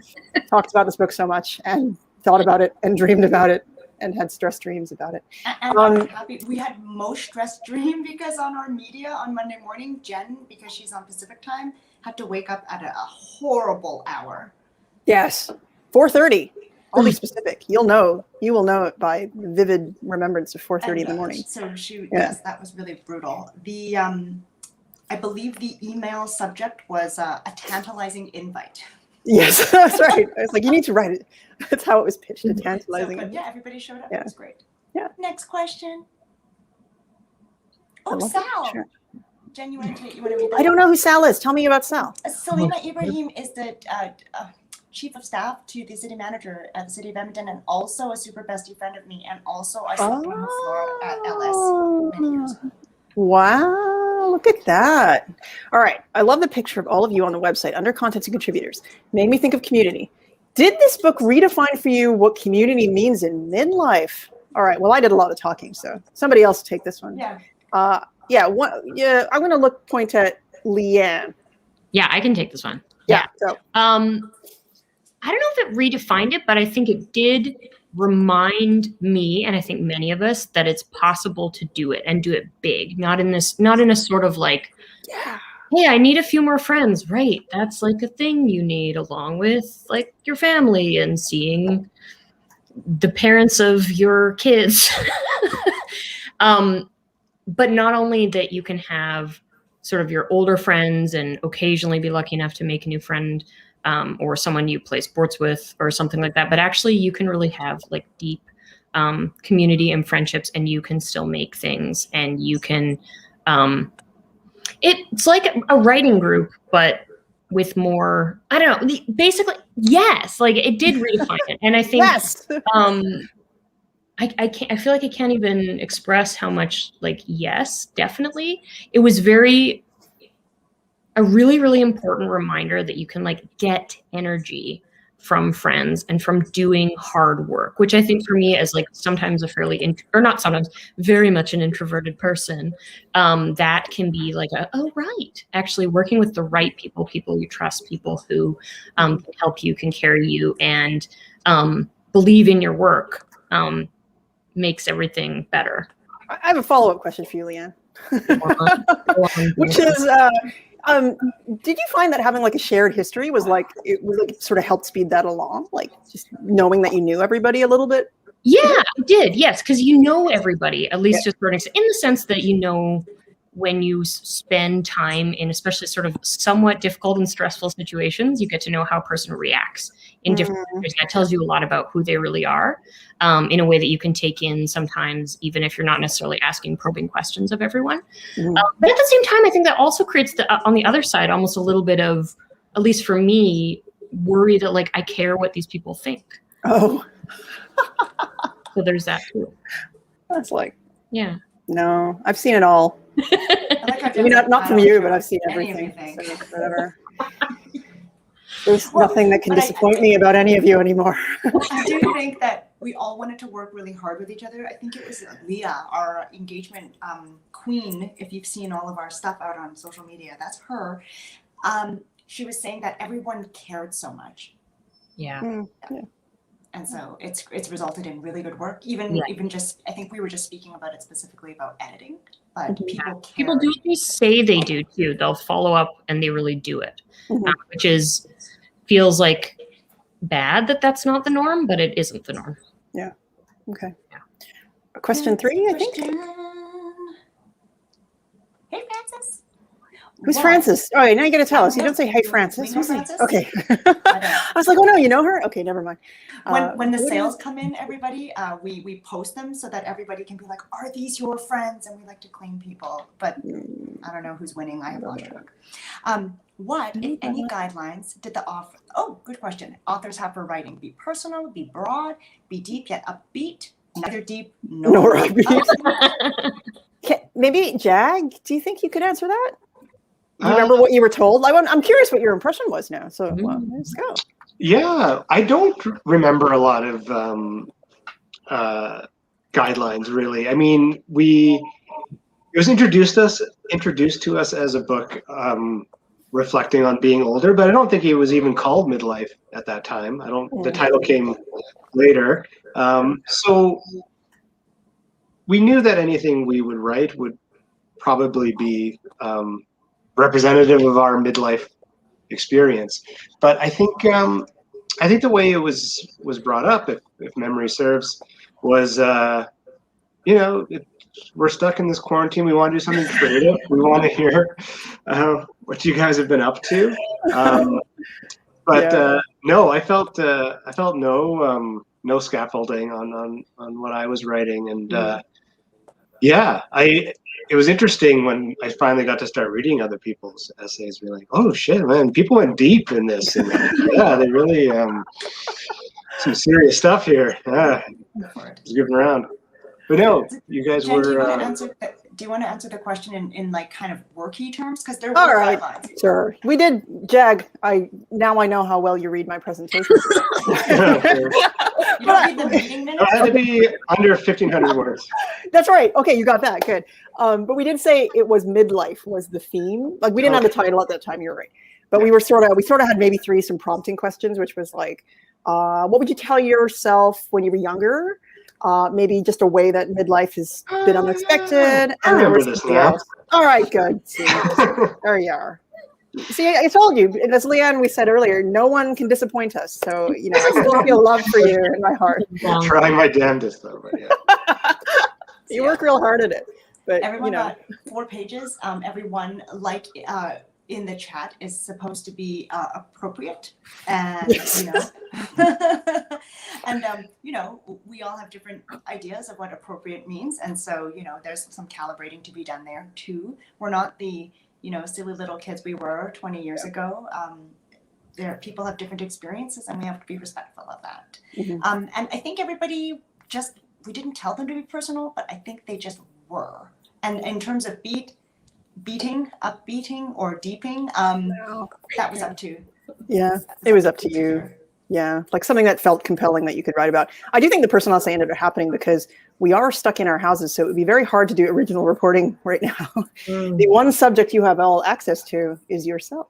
talked about this book so much and thought about it and dreamed about it and had stress dreams about it. And I'm happy. We had most stress dream because on our media on Monday morning, Jen, because she's on Pacific time, had to wake up at a horrible hour. Yes, 4:30. I'll be specific. You will know it by vivid remembrance of 4:30 in the morning. So yes, that was really brutal. The I believe the email subject was a tantalizing invite. Yes, that's right. I was like, you need to write it. That's how it was pitched, a tantalizing. But yeah, everybody showed up. Yeah. It was great. Yeah. Next question. I Oh, love Sal. it. Sure. Jen, you want to read that? I don't know who Sal is. Tell me about Sal. Selena Ibrahim is the chief of staff to the city manager at the city of Edmonton, and also a super bestie friend of me, and also I slept on her floor at LS many years ago. Wow, look at that. All right. I love the picture of all of you on the website under contents and contributors. Made me think of community. Did this book redefine for you what community means in midlife? All right. Well, I did a lot of talking, so somebody else take this one. Yeah. I'm going to point at Leanne. Yeah, I can take this one. Yeah. So. I don't know if it redefined it, but I think it did remind me, and I think many of us, that it's possible to do it and do it big, not in a sort of like, hey, I need a few more friends. Right. That's like a thing you need, along with like your family and seeing the parents of your kids. But not only that you can have sort of your older friends and occasionally be lucky enough to make a new friend, or someone you play sports with or something like that, but actually you can really have like deep community and friendships, and you can still make things, and you can, it's like a writing group, but with more, I don't know, basically, yes, like it did redefine it. And I think, Yes. I feel like I can't even express how much, like, yes, definitely. It was a really, really important reminder that you can like get energy from friends and from doing hard work, which I think for me as like sometimes a fairly, or not sometimes, very much an introverted person, that can be like right, actually working with the right people you trust, people who can help you, can carry you, and believe in your work, makes everything better. I have a follow-up question for you, Leanne. Which is, did you find that having like a shared history was like sort of helped speed that along, like just knowing that you knew everybody a little bit? Yeah, it did. Yes, because you know everybody, at least just in the sense that you know when you spend time in especially sort of somewhat difficult and stressful situations, you get to know how a person reacts in different situations. That tells you a lot about who they really are, in a way that you can take in sometimes, even if you're not necessarily asking probing questions of everyone. But at the same time, I think that also creates on the other side, almost a little bit of, at least for me, worry that like I care what these people think. Oh. So there's that too. That's like, yeah. No, I've seen it all. Maybe not from you, but I've seen everything. So whatever. There's nothing that can disappoint me about any of you anymore. I do think that we all wanted to work really hard with each other. I think it was Leah, our engagement queen. If you've seen all of our stuff out on social media, that's her. She was saying that everyone cared so much. Yeah. And so it's resulted in really good work. Even just, I think we were just speaking about it specifically about editing, but people do what they say they do too. They'll follow up and they really do it, which feels like bad that that's not the norm, but it isn't the norm. Yeah. Okay. Yeah. Question 3, I think. Hey, Francis. Who's Francis? Oh, now you got to tell us. You don't say, "Hey, Francis." Who's Francis? Okay. I was like, "Oh no, you know her." Okay, never mind. When the sales come in, everybody, we post them so that everybody can be like, "Are these your friends?" And we like to claim people, but I don't know who's winning. I have lost track. What, if any, guidelines did the author? Oh, good question. Authors have for writing: be personal, be broad, be deep yet upbeat. Neither deep nor upbeat. Maybe Jag. Do you think you could answer that? Do you remember what you were told? I'm curious what your impression was now. So let's go. Yeah, I don't remember a lot of guidelines really. I mean, it was introduced to us as a book reflecting on being older, but I don't think it was even called Midlife at that time. The title came later. So we knew that anything we would write would probably be representative of our midlife experience. But I think the way it was brought up, if memory serves, was we're stuck in this quarantine. We want to do something creative. We want to hear what you guys have been up to. No, I felt no scaffolding on what I was writing, and it was interesting when I finally got to start reading other people's essays. We're like, oh shit, man, people went deep in this, and yeah, they really some serious stuff here. Yeah, it's giving around. But no, you guys Jen, do you were. want to answer the question in like kind of worky terms? Because there All were right, guidelines. sure. We did, Jag. Now I know how well you read my presentation. You don't read the meeting minutes? It had to be under 1,500 words. That's right. Okay, you got that. Good. But we did say it was midlife was the theme. Like we didn't have the title at that time. You're right. But we sort of had maybe some prompting questions, which was like, what would you tell yourself when you were younger? Maybe just a way that midlife has been unexpected. I remember this now. All right, good. See, there you are. See, I told you, and as Leanne, we said earlier, no one can disappoint us. So, I still feel love for you in my heart. Trying my damnedest, though. But yeah. You work real hard at it. But, everyone got 4 pages. Everyone, like in the chat, is supposed to be appropriate. And, and, we all have different ideas of what appropriate means. And so, there's some calibrating to be done there, too. We're not the silly little kids we were 20 years ago. People have different experiences, and we have to be respectful of that. Mm-hmm. And I think everybody we didn't tell them to be personal, but I think they just were. And in terms of upbeating, or deeping, that was up to. Yeah, it was up to you. Yeah, like something that felt compelling that you could write about. I do think the personal essay ended up happening because we are stuck in our houses, so it would be very hard to do original reporting right now. The one subject you have all access to is yourself.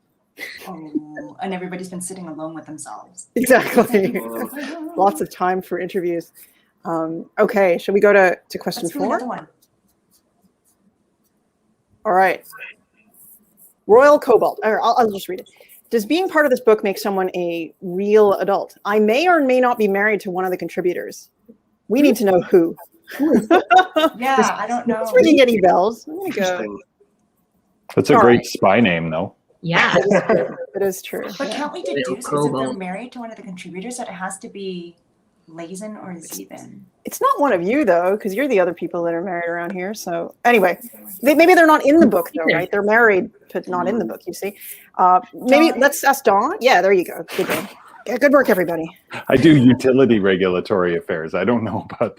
Oh, and everybody's been sitting alone with themselves. Exactly. Lots of time for interviews. Okay, shall we go to question 4? Another one. All right. Royal Cobalt. I'll just read it. Does being part of this book make someone a real adult? I may or may not be married to one of the contributors. We need to know who. Yeah, I don't know. It's ringing any bells. There we go. That's a great spy name, though. Yeah. It is true. But can't we deduce, if they're married to one of the contributors, that it has to be Lazen or Zeben? It's not one of you, though, because you're the other people that are married around here. So anyway, maybe they're not in the book, though, right? They're married, but not in the book, you see. Maybe let's ask Dawn. Yeah, there you go. Good day. Yeah, good work, everybody. I do utility regulatory affairs. I don't know about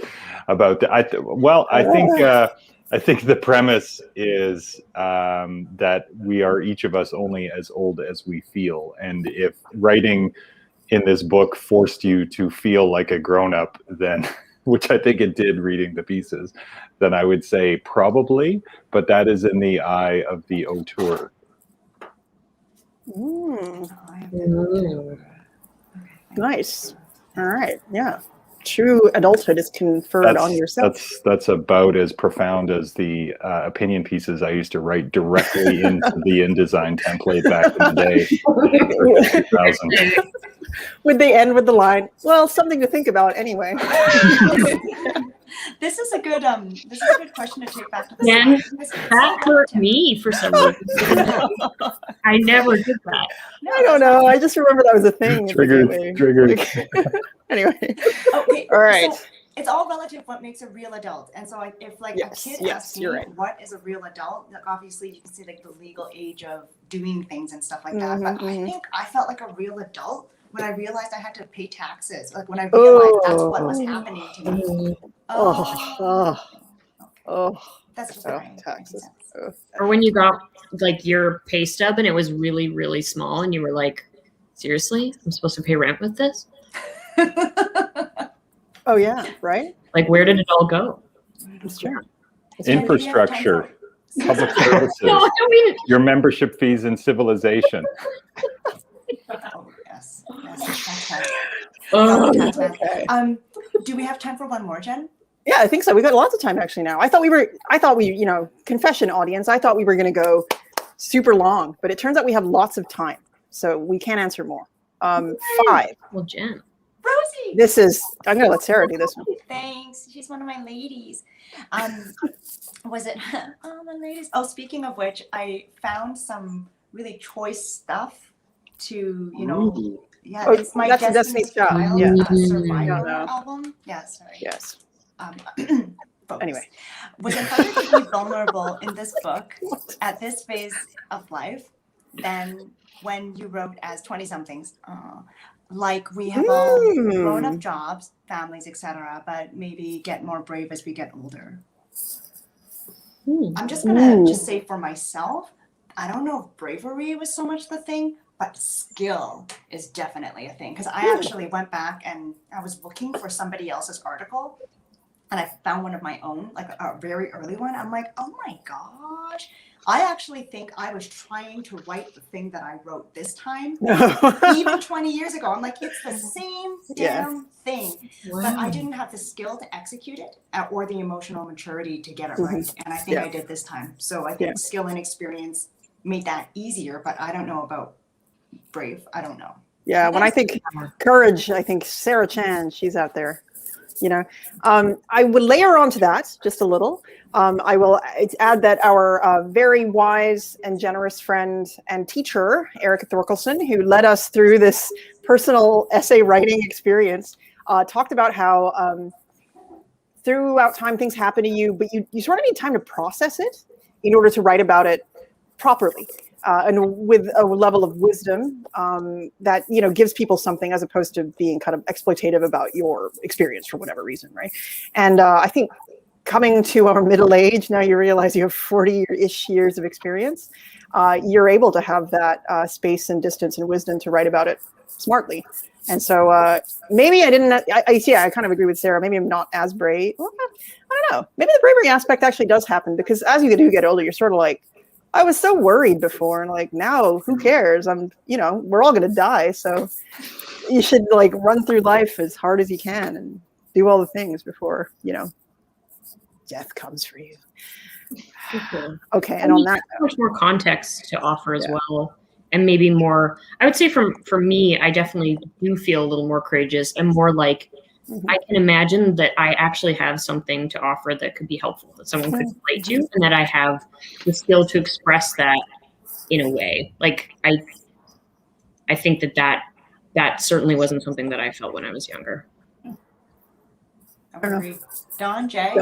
that. I think the premise is that we are each of us only as old as we feel. And if writing in this book forced you to feel like a grown-up, then, which I think it did reading the pieces, then I would say probably, but that is in the eye of the auteur. Nice. All right. Yeah. True adulthood is conferred on yourself. That's about as profound as the opinion pieces I used to write directly into the InDesign template back in the day. 2000. Would they end with the line, well, something to think about anyway? This is a good question to take back to the Jen, slide. that hurt me for some reason. I never did that. I don't know. I just remember that was a thing. Triggered. Anyway. Okay. All right. So it's all relative what makes a real adult. And so if a kid asks me what is a real adult, obviously you can see like the legal age of doing things and stuff like that. But I think I felt like a real adult when I realized I had to pay taxes. Like when I realized that's what was happening to me. That's just taxes. Or when you got like your pay stub and it was really, really small and you were like, seriously, I'm supposed to pay rent with this? Oh yeah, right? Like where did it all go? It's true. Infrastructure, public services, No, I don't mean your membership fees in civilization. Oh, yes. Tax. Okay. Do we have time for one more, Jen? Yeah, I think so. We got lots of time actually now. I thought we, confession audience, I thought we were going to go super long, but it turns out we have lots of time. So we can answer more. 5. Well, Jen. Rosie. I'm going to let Sarah do this one. Thanks. She's one of my ladies. Was it? Oh, my ladies. Oh, speaking of which, I found some really choice stuff to, yeah, it's my Destiny's Child. Child, Yeah. Survivor album. Yeah, sorry. Yes. folks. Anyway. Was it harder to be vulnerable in this book at this phase of life than when you wrote as 20-somethings? Like we have all grown up jobs, families, etc., but maybe get more brave as we get older. I'm just gonna just say for myself, I don't know if bravery was so much the thing, but skill is definitely a thing. Because I actually went back and I was looking for somebody else's article, and I found one of my own, like a very early one. I'm like, oh my gosh. I actually think I was trying to write the thing that I wrote this time, even 20 years ago. I'm like, it's the same damn thing. Wow. But I didn't have the skill to execute it or the emotional maturity to get it right. And I think I did this time. So I think skill and experience made that easier, but I don't know about brave. I don't know. Yeah, when I think courage, I think Sarah Chan, she's out there. You know, I would layer onto that just a little. I will add that our very wise and generous friend and teacher, Erica Thorkelson, who led us through this personal essay writing experience, talked about how throughout time things happen to you, but you sort of need time to process it in order to write about it properly. And with a level of wisdom that, you know, gives people something as opposed to being kind of exploitative about your experience for whatever reason, right? And I think coming to our middle age, now you realize you have 40-ish years of experience, you're able to have that space and distance and wisdom to write about it smartly. And so maybe I didn't, I kind of agree with Sarah. Maybe I'm not as brave. Well, I don't know. Maybe the bravery aspect actually does happen because as you do get older, you're sort of like, I was so worried before, and like now, who cares? You know, we're all gonna die, so you should like run through life as hard as you can and do all the things before, you know, death comes for you. Okay, and on that, much more context to offer as well, and maybe more. I would say for me, I definitely do feel a little more courageous and more like. I can imagine that I actually have something to offer that could be helpful, that someone could relate to, and that I have the skill to express that in a way. Like I think that certainly wasn't something that I felt when I was younger. I would agree. Dawn, Jay?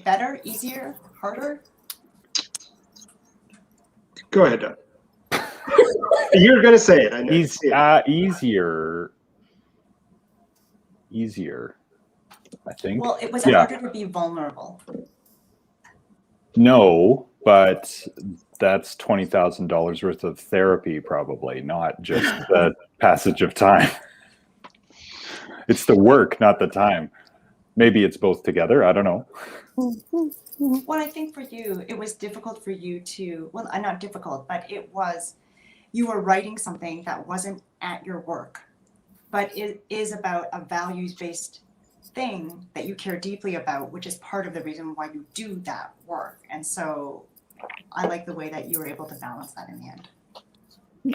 Better, easier, harder? Go ahead, Dawn. You're going to say it. I know. Easier, I think. Well, it was harder to be vulnerable. No, but that's $20,000 worth of therapy, probably, not just the passage of time. It's the work, not the time. Maybe it's both together. I don't know. Well, I think for you, it was difficult for you to, well, not difficult, but you were writing something that wasn't at your work. But it is about a values-based thing that you care deeply about, which is part of the reason why you do that work. And so I like the way that you were able to balance that in the end.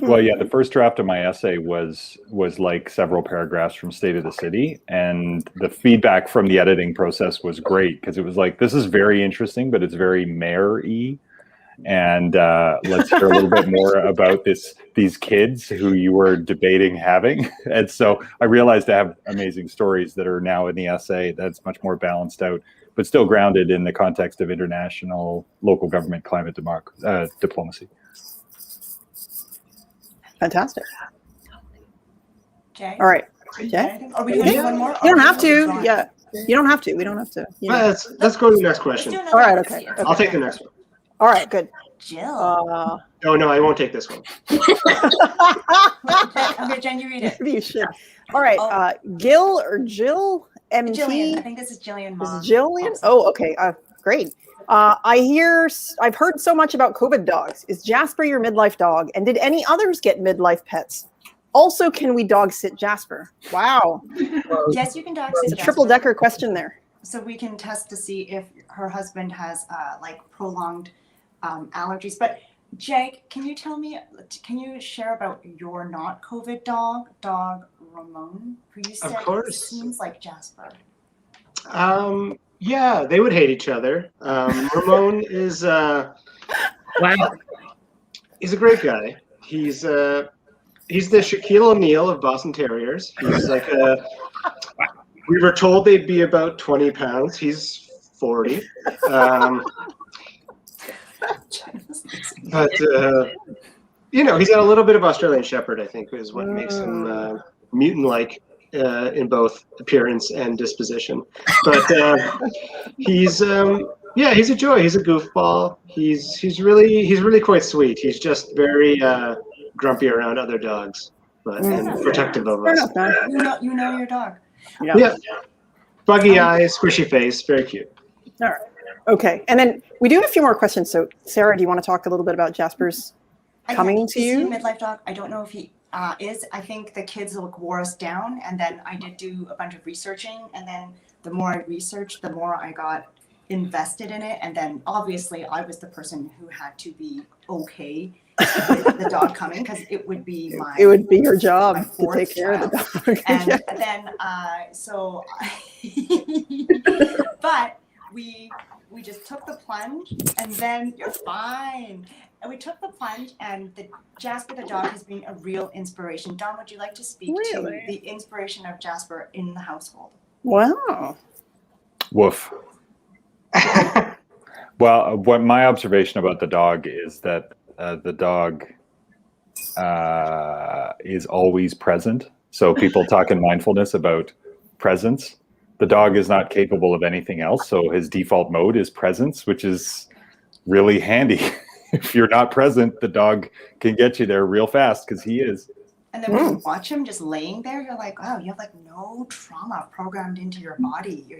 Well, yeah, the first draft of my essay was like several paragraphs from State of the City. And the feedback from the editing process was great because it was like, this is very interesting, but it's very mayor-y. And let's hear a little bit more about these kids who you were debating having. And so I realized I have amazing stories that are now in the essay that's much more balanced out, but still grounded in the context of international local government climate diplomacy. fantastic. Jay? All right, Jay? Are we doing one more? You don't have to. Yeah, you don't have to. We don't have to. You know. Let's go to the next Let's question. do another All right, one. okay. I'll take the next one. All right, good. Jill. No, I won't take this one. Okay, Jen, you read it. Maybe you should. All right, Gil or Jill? MT? Jillian. I think this is Jillian. This is Jillian? Oh, okay. Great. I've heard so much about COVID dogs. Is Jasper your midlife dog? And did any others get midlife pets? Also, can we dog sit Jasper? Wow. Yes, you can dog sit It's a Jasper. triple decker question there. So we can test to see if her husband has like prolonged allergies. But Jake, can you share about your not COVID dog Ramon, who you said seems like Jasper? Yeah, they would hate each other. Ramon is Wow. He's a great guy. He's the Shaquille O'Neal of Boston Terriers. He's like we were told they'd be about 20 pounds. He's 40. But he's got a little bit of Australian Shepherd, I think, is what makes him mutant-like in both appearance and disposition. But he's a joy. He's a goofball. He's really quite sweet. He's just very grumpy around other dogs, and protective of us. You know your dog. Yeah. Buggy eyes, squishy face, very cute. All right. Okay. And then we do have a few more questions. So, Sarah, do you want to talk a little bit about Jasper's coming to you? Is he a midlife dog? I don't know if he is. I think the kids wore us down, and then I did do a bunch of researching, and then the more I researched, the more I got invested in it, and then obviously I was the person who had to be okay with the dog coming, because it would be your job to take care of the dog. And then but we just took the plunge, and then you're fine. And we took the plunge, and Jasper the dog has been a real inspiration. Dawn, would you like to speak to the inspiration of Jasper in the household? Wow. Woof. Well, what my observation about the dog is that the dog is always present. So people talk in mindfulness about presence. The dog is not capable of anything else. So his default mode is presence, which is really handy. If you're not present, the dog can get you there real fast because he is. And then when you watch him just laying there, you're like, wow, you have like no trauma programmed into your body. You're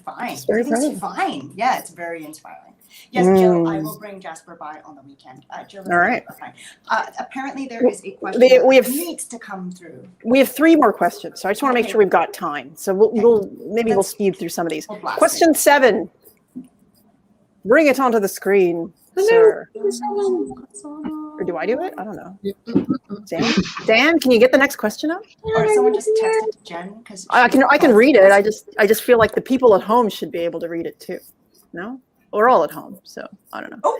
fine. Everything's fine. Yeah, it's very inspiring. Yes, Jill, I will bring Jasper by on the weekend. Jill is all right. Fine. Apparently there is a question that needs to come through. We have 3 more questions, so I just want to make sure we've got time. So we'll speed through some of these. Question 7. Bring it onto the screen, sir. Or do I do it? I don't know. Dan, can you get the next question up? Or someone just texted to Jen, because I can read it. I just feel like the people at home should be able to read it too. No? We're all at home, so I don't know. Oh,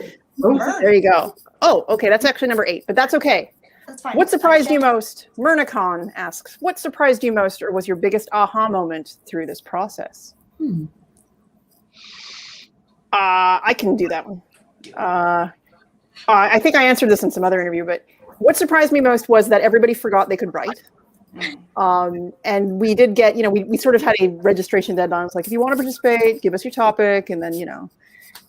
there you go. Oh, okay, that's actually number 8, but that's okay. That's fine. What surprised you most? Myrnicon asks, what surprised you most, or was your biggest aha moment through this process? I can do that one. I think I answered this in some other interview, but what surprised me most was that everybody forgot they could write. And we did get, we sort of had a registration deadline. It's like, if you want to participate, give us your topic, and then,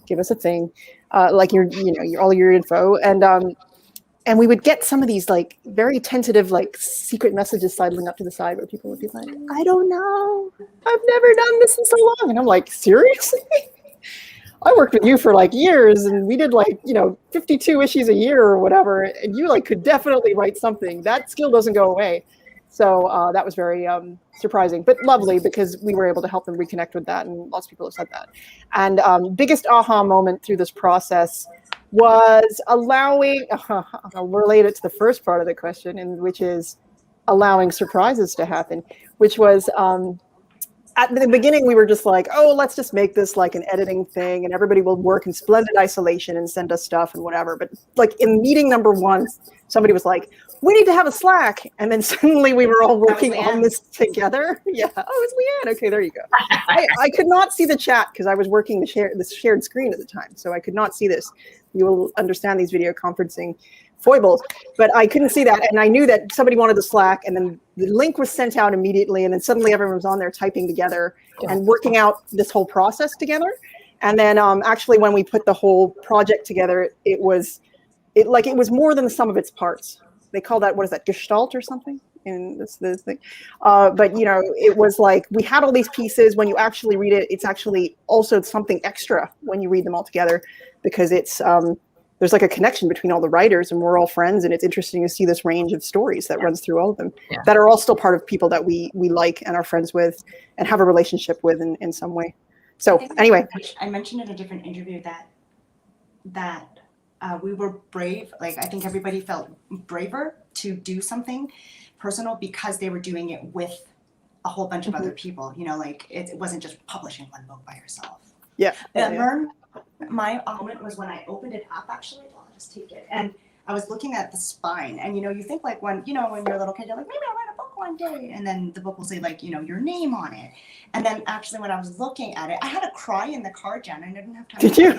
give us a thing, like all your info. And we would get some of these like very tentative, like secret messages sidling up to the side where people would be like, I don't know. I've never done this in so long. And I'm like, seriously? I worked with you for like years, and we did like, 52 issues a year or whatever. And you like could definitely write something. That skill doesn't go away. So that was very surprising, but lovely, because we were able to help them reconnect with that. And lots of people have said that. And biggest aha moment through this process was allowing, I'll relate it to the first part of the question, which is allowing surprises to happen, which was, at the beginning, we were just like, oh, let's just make this like an editing thing, and everybody will work in splendid isolation and send us stuff and whatever. But like in meeting number 1, somebody was like, we need to have a Slack. And then suddenly we were all working on this together. Yeah. Oh, it's Leanne. Okay, there you go. I could not see the chat because I was working the shared screen at the time. So I could not see this. You will understand these video conferencing foibles, but I couldn't see that. And I knew that somebody wanted the Slack, and then the link was sent out immediately. And then suddenly everyone was on there typing together and working out this whole process together. And then actually when we put the whole project together, it was more than the sum of its parts. They call that, what is that, Gestalt or something in this thing. But, it was like we had all these pieces. When you actually read it, it's actually also something extra when you read them all together, because it's there's like a connection between all the writers, and we're all friends. And it's interesting to see this range of stories that runs through all of them that are all still part of people that we like and are friends with and have a relationship with in some way. So anyway. I mentioned in a different interview that we were brave. Like, I think everybody felt braver to do something personal because they were doing it with a whole bunch of other people. Like it wasn't just publishing one book by yourself. Yeah. My moment was when I opened it up, actually. I'll just take it. And I was looking at the spine. And, you think like when you're a little kid, you're like, maybe I'll write a book one day. And then the book will say like, your name on it. And then actually when I was looking at it, I had to cry in the car, Jen. I didn't have time. Did you?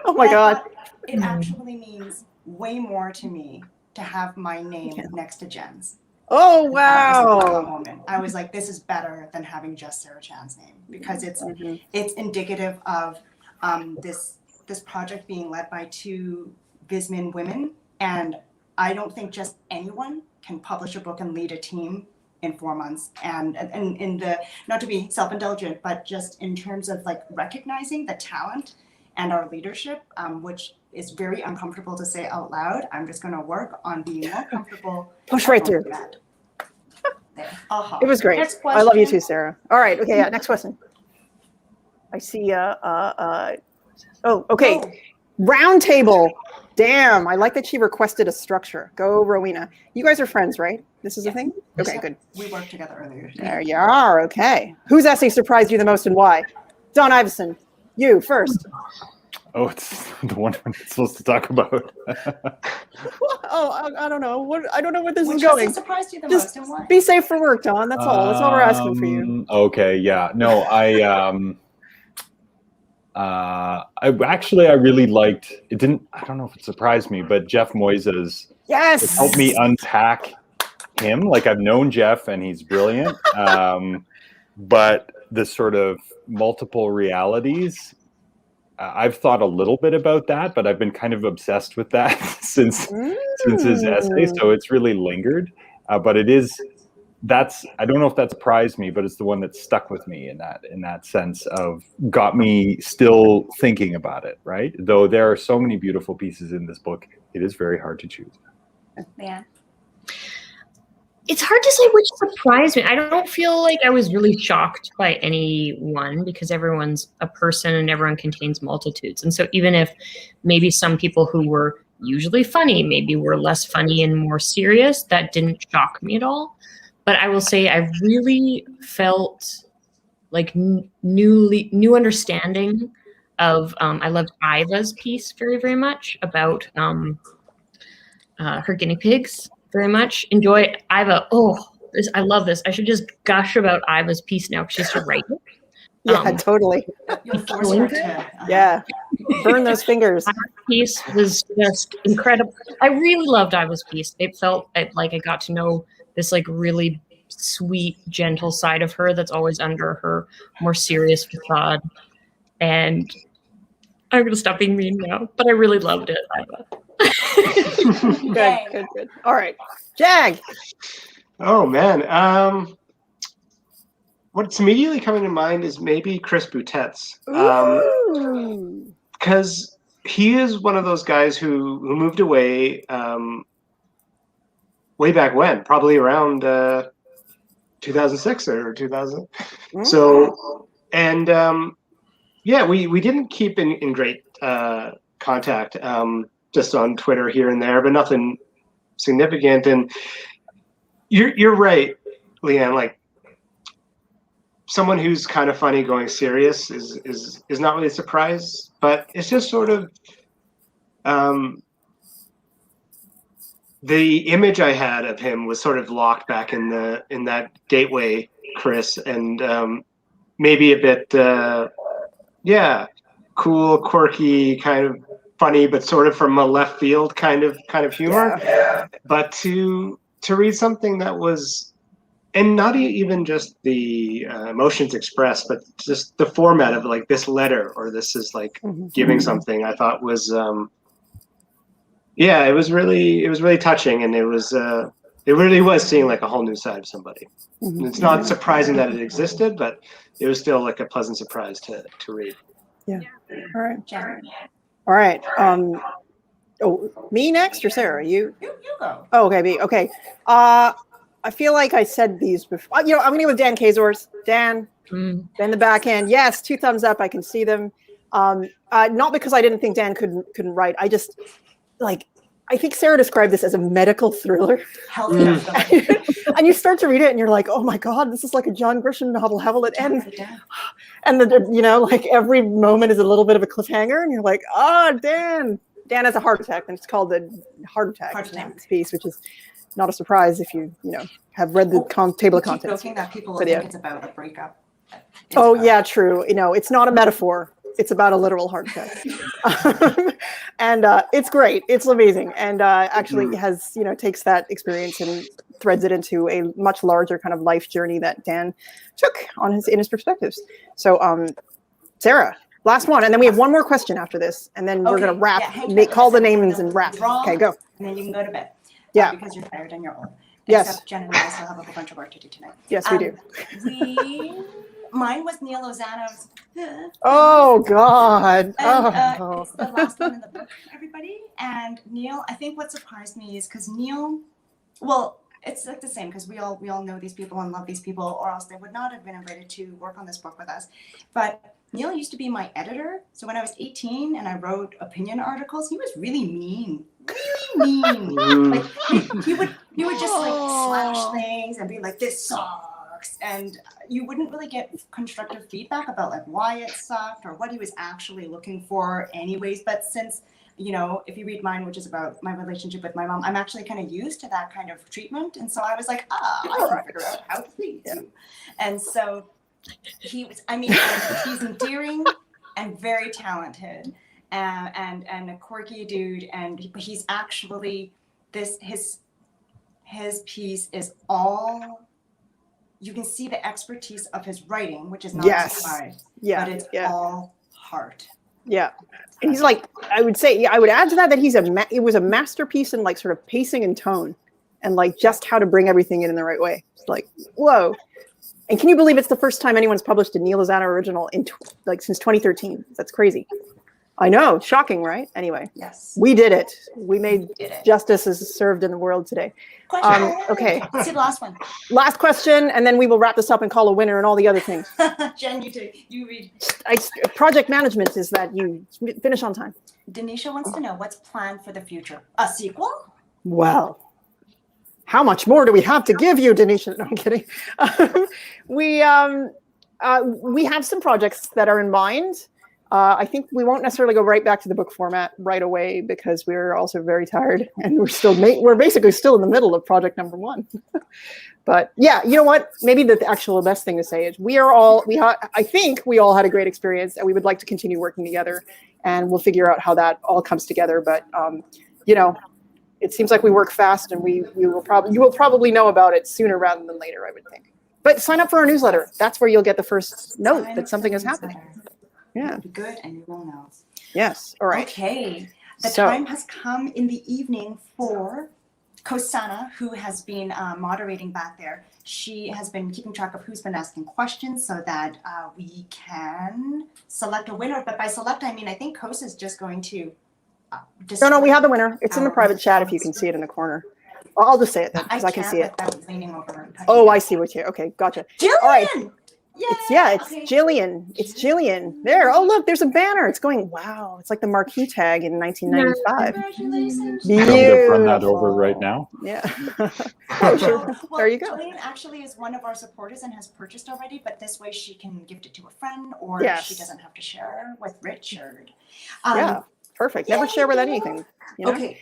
Oh my I God. thought it actually means way more to me to have my name Yeah. next to Jen's. Oh, That was a wow. moment. I was like, this is better than having just Sarah Chan's name, because it's Mhm. indicative of this project being led by two Vismin women, and I don't think just anyone can publish a book and lead a team in 4 months. And in the, not to be self-indulgent, but just in terms of like recognizing the talent and our leadership, which is very uncomfortable to say out loud. I'm just going to work on being more comfortable. Push right through. That. There. Uh-huh. It was great. Next I love you question. too, Sarah. All right. Okay. Yeah. Next question. I see. Oh, okay. Oh, Round table. Damn. I like that she requested a structure. Go, Rowena. You guys are friends, right? This is a thing? Okay, good. we worked together earlier today. There you are. Okay. Whose essay surprised you the most and why? Don Iveson, you first. Oh, it's the one we're not supposed to talk about. Oh, I don't know. I don't know where this Which is going. essay surprised you the Just most and why? be safe for work, Don. That's all. That's all we're asking for you. Okay, yeah. No, I really liked it. Didn't, I don't know if it surprised me, but Jeff Moises, it Yes. helped me unpack him. Like, I've known Jeff and he's brilliant. But the sort of multiple realities, I've thought a little bit about that, but I've been kind of obsessed with that since his essay. So it's really lingered. But it is, I don't know if that surprised me, but it's the one that stuck with me in that sense of got me still thinking about it, right? Though there are so many beautiful pieces in this book, it is very hard to choose. Yeah. It's hard to say which surprised me. I don't feel like I was really shocked by any one, because everyone's a person and everyone contains multitudes. And so even if maybe some people who were usually funny, maybe were less funny and more serious, that didn't shock me at all. But I will say I really felt like new understanding of, I loved Iva's piece very, very much about her guinea pigs. Very much enjoy Iva. I love this. I should just gush about Iva's piece now because she's to write it. Yeah, totally. You'll force her to. Yeah. Burn those fingers. Iva's piece was just incredible. I really loved Iva's piece. It felt like I got to know this like really sweet, gentle side of her that's always under her more serious facade. And I'm gonna stop being mean now, but I really loved it, Iva. Good. All right. Jag. Oh man. What's immediately coming to mind is maybe Chris Boutette's. Because he is one of those guys who moved away way back when, probably around 2006 or 2000. So, and yeah, we didn't keep in great contact, just on Twitter here and there, but nothing significant. And you're right, Leanne. Like, someone who's kind of funny going serious is not really a surprise, but it's just sort of the image I had of him was sort of locked back in that Gateway Chris, and maybe a bit cool, quirky, kind of funny, but sort of from a left field kind of humor. Yeah. But to read something that was, and not even just the emotions expressed, but just the format of like this letter, or this is like giving something, I thought was it was really touching, and it really was seeing like a whole new side of somebody. And it's not surprising that it existed, but it was still like a pleasant surprise to read. Yeah. All right. All right. Me next or Sarah? You go. Oh, okay. Me. Okay. I feel like I said these before. I'm going to go with Dan Kazors. Dan, in the backhand. Yes, 2 thumbs up. I can see them. Not because I didn't think Dan couldn't write. I just I think Sarah described this as a medical thriller. Healthy. And you start to read it and you're like, oh my God, this is like a John Grisham novel. How will it end? And like every moment is a little bit of a cliffhanger, and you're like, Dan has a heart attack, and it's called the heart attack piece, which is not a surprise if you have read the table of You keep contents. joking that people will But think yeah. it's about a breakup. It's Oh about- yeah, true. It's not a metaphor. It's about a literal heart attack. And it's great. It's amazing. And actually has, takes that experience and threads it into a much larger kind of life journey that Dan took in his perspectives. So Sarah, last one. And then we have one more question after this. And then we're going to wrap, call the names and wrap. Okay, go. And then you can go to bed. Yeah. Because you're tired and you're old. Yes. Except Jen and I still have a whole bunch of work to do tonight. Yes, we do. Mine was Neil Lozano's. Oh God! And, it's the last one in the book, everybody. And Neil, I think what surprised me is because Neil, well, it's like the same because we all know these people and love these people, or else they would not have been invited to work on this book with us. But Neil used to be my editor. So when I was 18 and I wrote opinion articles, he was really mean. Really mean. Like he would just like slash things and be like, this sucks. And you wouldn't really get constructive feedback about like why it sucked or what he was actually looking for anyways. But since, if you read mine, which is about my relationship with my mom, I'm actually kind of used to that kind of treatment. And so I was like, I can figure out how to please you. And so he's endearing and very talented and a quirky dude. And he's actually his piece is all, you can see the expertise of his writing, which is not a surprise, but it's all heart. Yeah. And he's like, I would add to that it was a masterpiece in like sort of pacing and tone and like just how to bring everything in the right way. It's like, whoa. And can you believe it's the first time anyone's published a Neil Lozano original since 2013? That's crazy. I know, shocking, right? Anyway, yes, we did it. We made justice is served in the world today. Okay. Let's see the last one. Last question, and then we will wrap this up and call a winner and all the other things. Jen, you read. Project management is that you finish on time. Denisha wants to know what's planned for the future. A sequel? Well, how much more do we have to give you, Denisha? No, I'm kidding. We have some projects that are in mind. I think we won't necessarily go right back to the book format right away because we're also very tired and we're basically still in the middle of project number 1. But yeah, you know what? Maybe the actual best thing to say is I think we all had a great experience and we would like to continue working together and we'll figure out how that all comes together. But it seems like we work fast and you will probably know about it sooner rather than later, I would think. But sign up for our newsletter. That's where you'll get the first note that something has happened. Yeah. Be good and you will know. Yes. All right. Okay. The time has come in the evening for Kosana, who has been moderating back there. She has been keeping track of who's been asking questions so that we can select a winner. But by select, I mean, I think Kos is just going to No, we have the winner. It's in the private chat if you can see it in the corner. Well, I'll just say it then because I can see it. Leaning over and oh, I see what you. Okay, gotcha. Jillian! All right. It's okay. Jillian. It's Jillian. There. Oh, look, there's a banner. It's going, wow. It's like the marquee tag in 1995. Congratulations. Run that over right now. Yeah. Oh, sure. Well, there you go. Jillian actually is one of our supporters and has purchased already, but this way she can gift it to a friend or she doesn't have to share with Richard. Yeah, perfect. Never share with anything. Okay.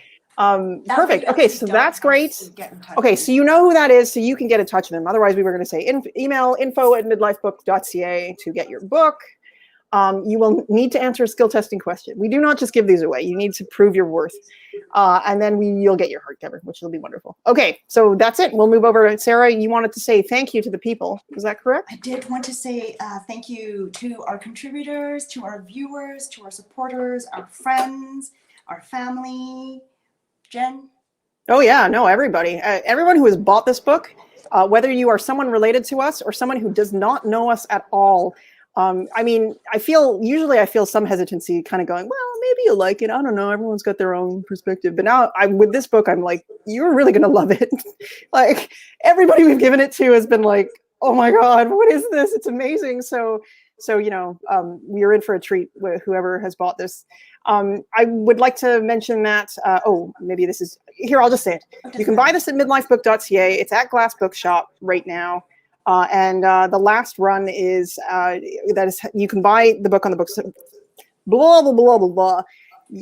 Perfect. Okay, so that's great. Okay, so you know who that is, so you can get in touch with them. Otherwise, we were going to say email info@midlifebook.ca to get your book. You will need to answer a skill testing question. We do not just give these away. You need to prove your worth. And then you'll get your hardcover, which will be wonderful. Okay, so that's it. We'll move over. Sarah, you wanted to say thank you to the people. Is that correct? I did want to say thank you to our contributors, to our viewers, to our supporters, our friends, our family. Jen? Oh yeah, no, everybody. Everyone who has bought this book, whether you are someone related to us or someone who does not know us at all. I mean, I feel some hesitancy kind of going, well, maybe you'll like it. I don't know. Everyone's got their own perspective. But now with this book, I'm like, you're really going to love it. Like everybody we've given it to has been like, oh my God, what is this? It's amazing. So we're in for a treat with whoever has bought this. I would like to mention that, maybe this is, here, I'll just say it. You can buy this at midlifebook.ca. It's at Glass Bookshop right now. And the last run is, you can buy the book on the books, blah, blah, blah, blah, blah.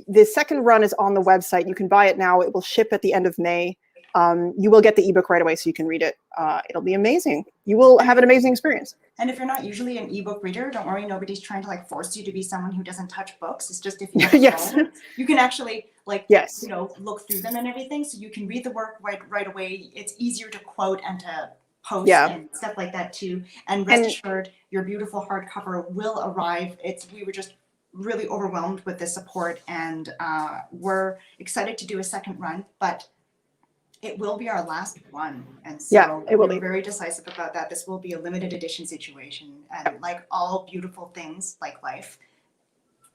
The second run is on the website. You can buy it now. It will ship at the end of May. you will get the ebook right away so you can read it. It'll be amazing. You will have an amazing experience. And if you're not usually an ebook reader, don't worry, nobody's trying to like force you to be someone who doesn't touch books. It's just if you have a Yes. phone, you can actually like, Yes. you know, look through them and everything. So you can read the work right away. It's easier to quote and to post Yeah. and stuff like that too. And rest assured, your beautiful hardcover will arrive. We were just really overwhelmed with the support, and we're excited to do a second run, but it will be our last one. And so Yeah, it will we're be. very decisive about that. This will be a limited edition situation. And like all beautiful things like life,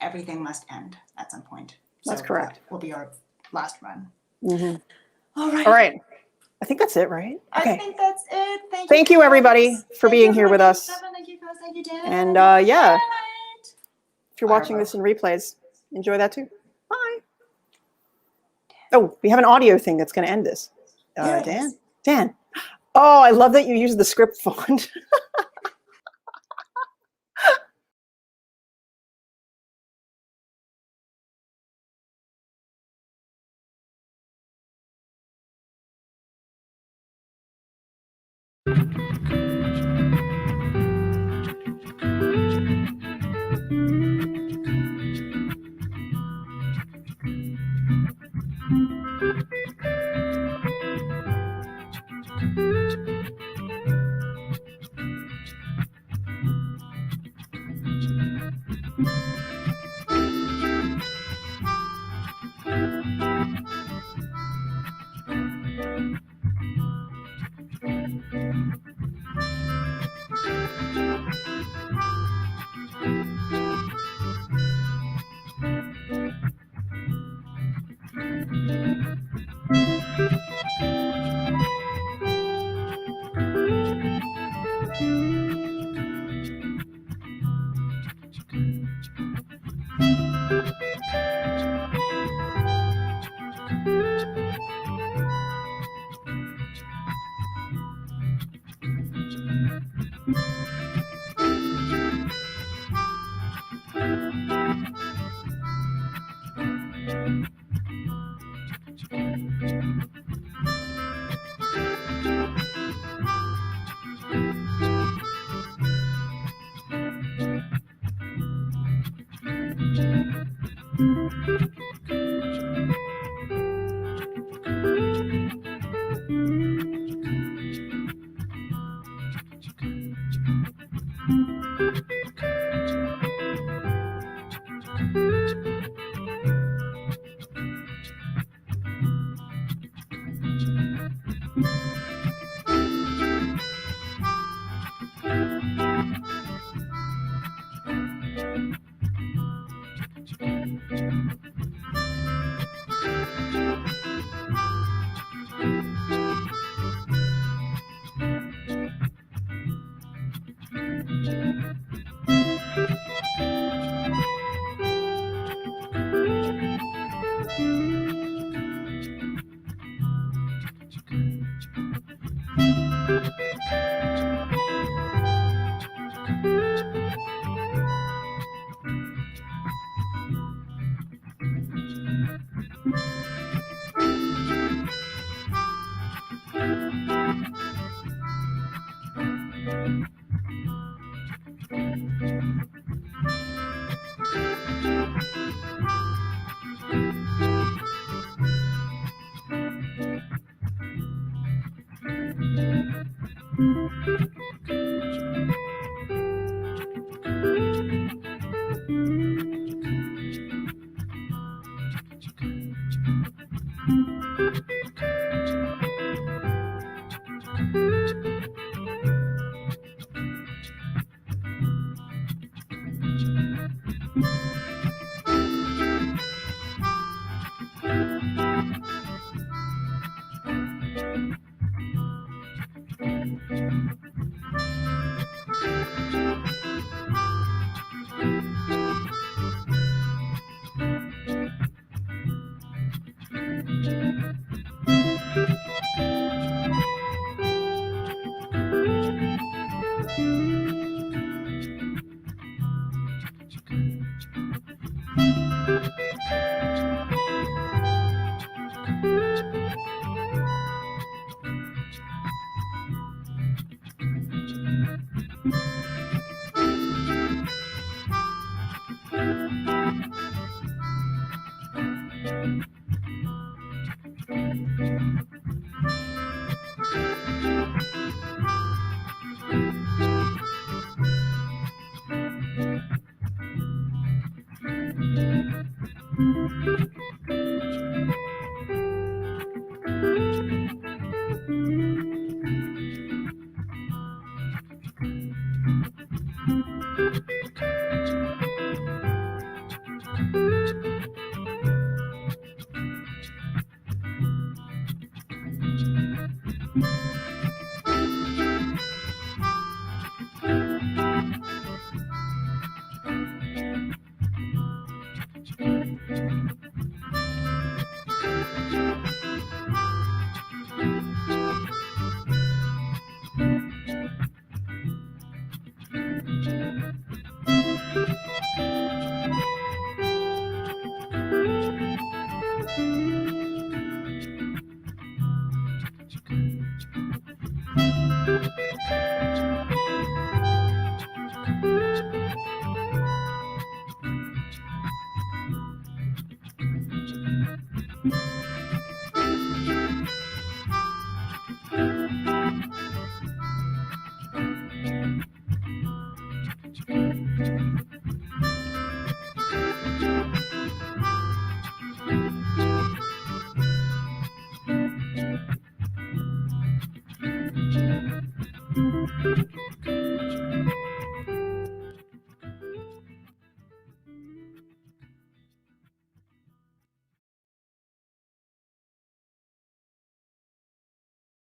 everything must end at some point. That's correct. That will be our last run. Mhm. All right. All right. I think that's it, right? I Okay. think that's it. Thank you, guys. everybody, for Thank being you, here with everyone. us. Thank you, guys. Thank you, Dan. And, Good yeah. night. If you're watching this in replays, enjoy that too. Bye. Oh, we have an audio thing that's going to end this. Yes. Dan. Oh, I love that you use the script font.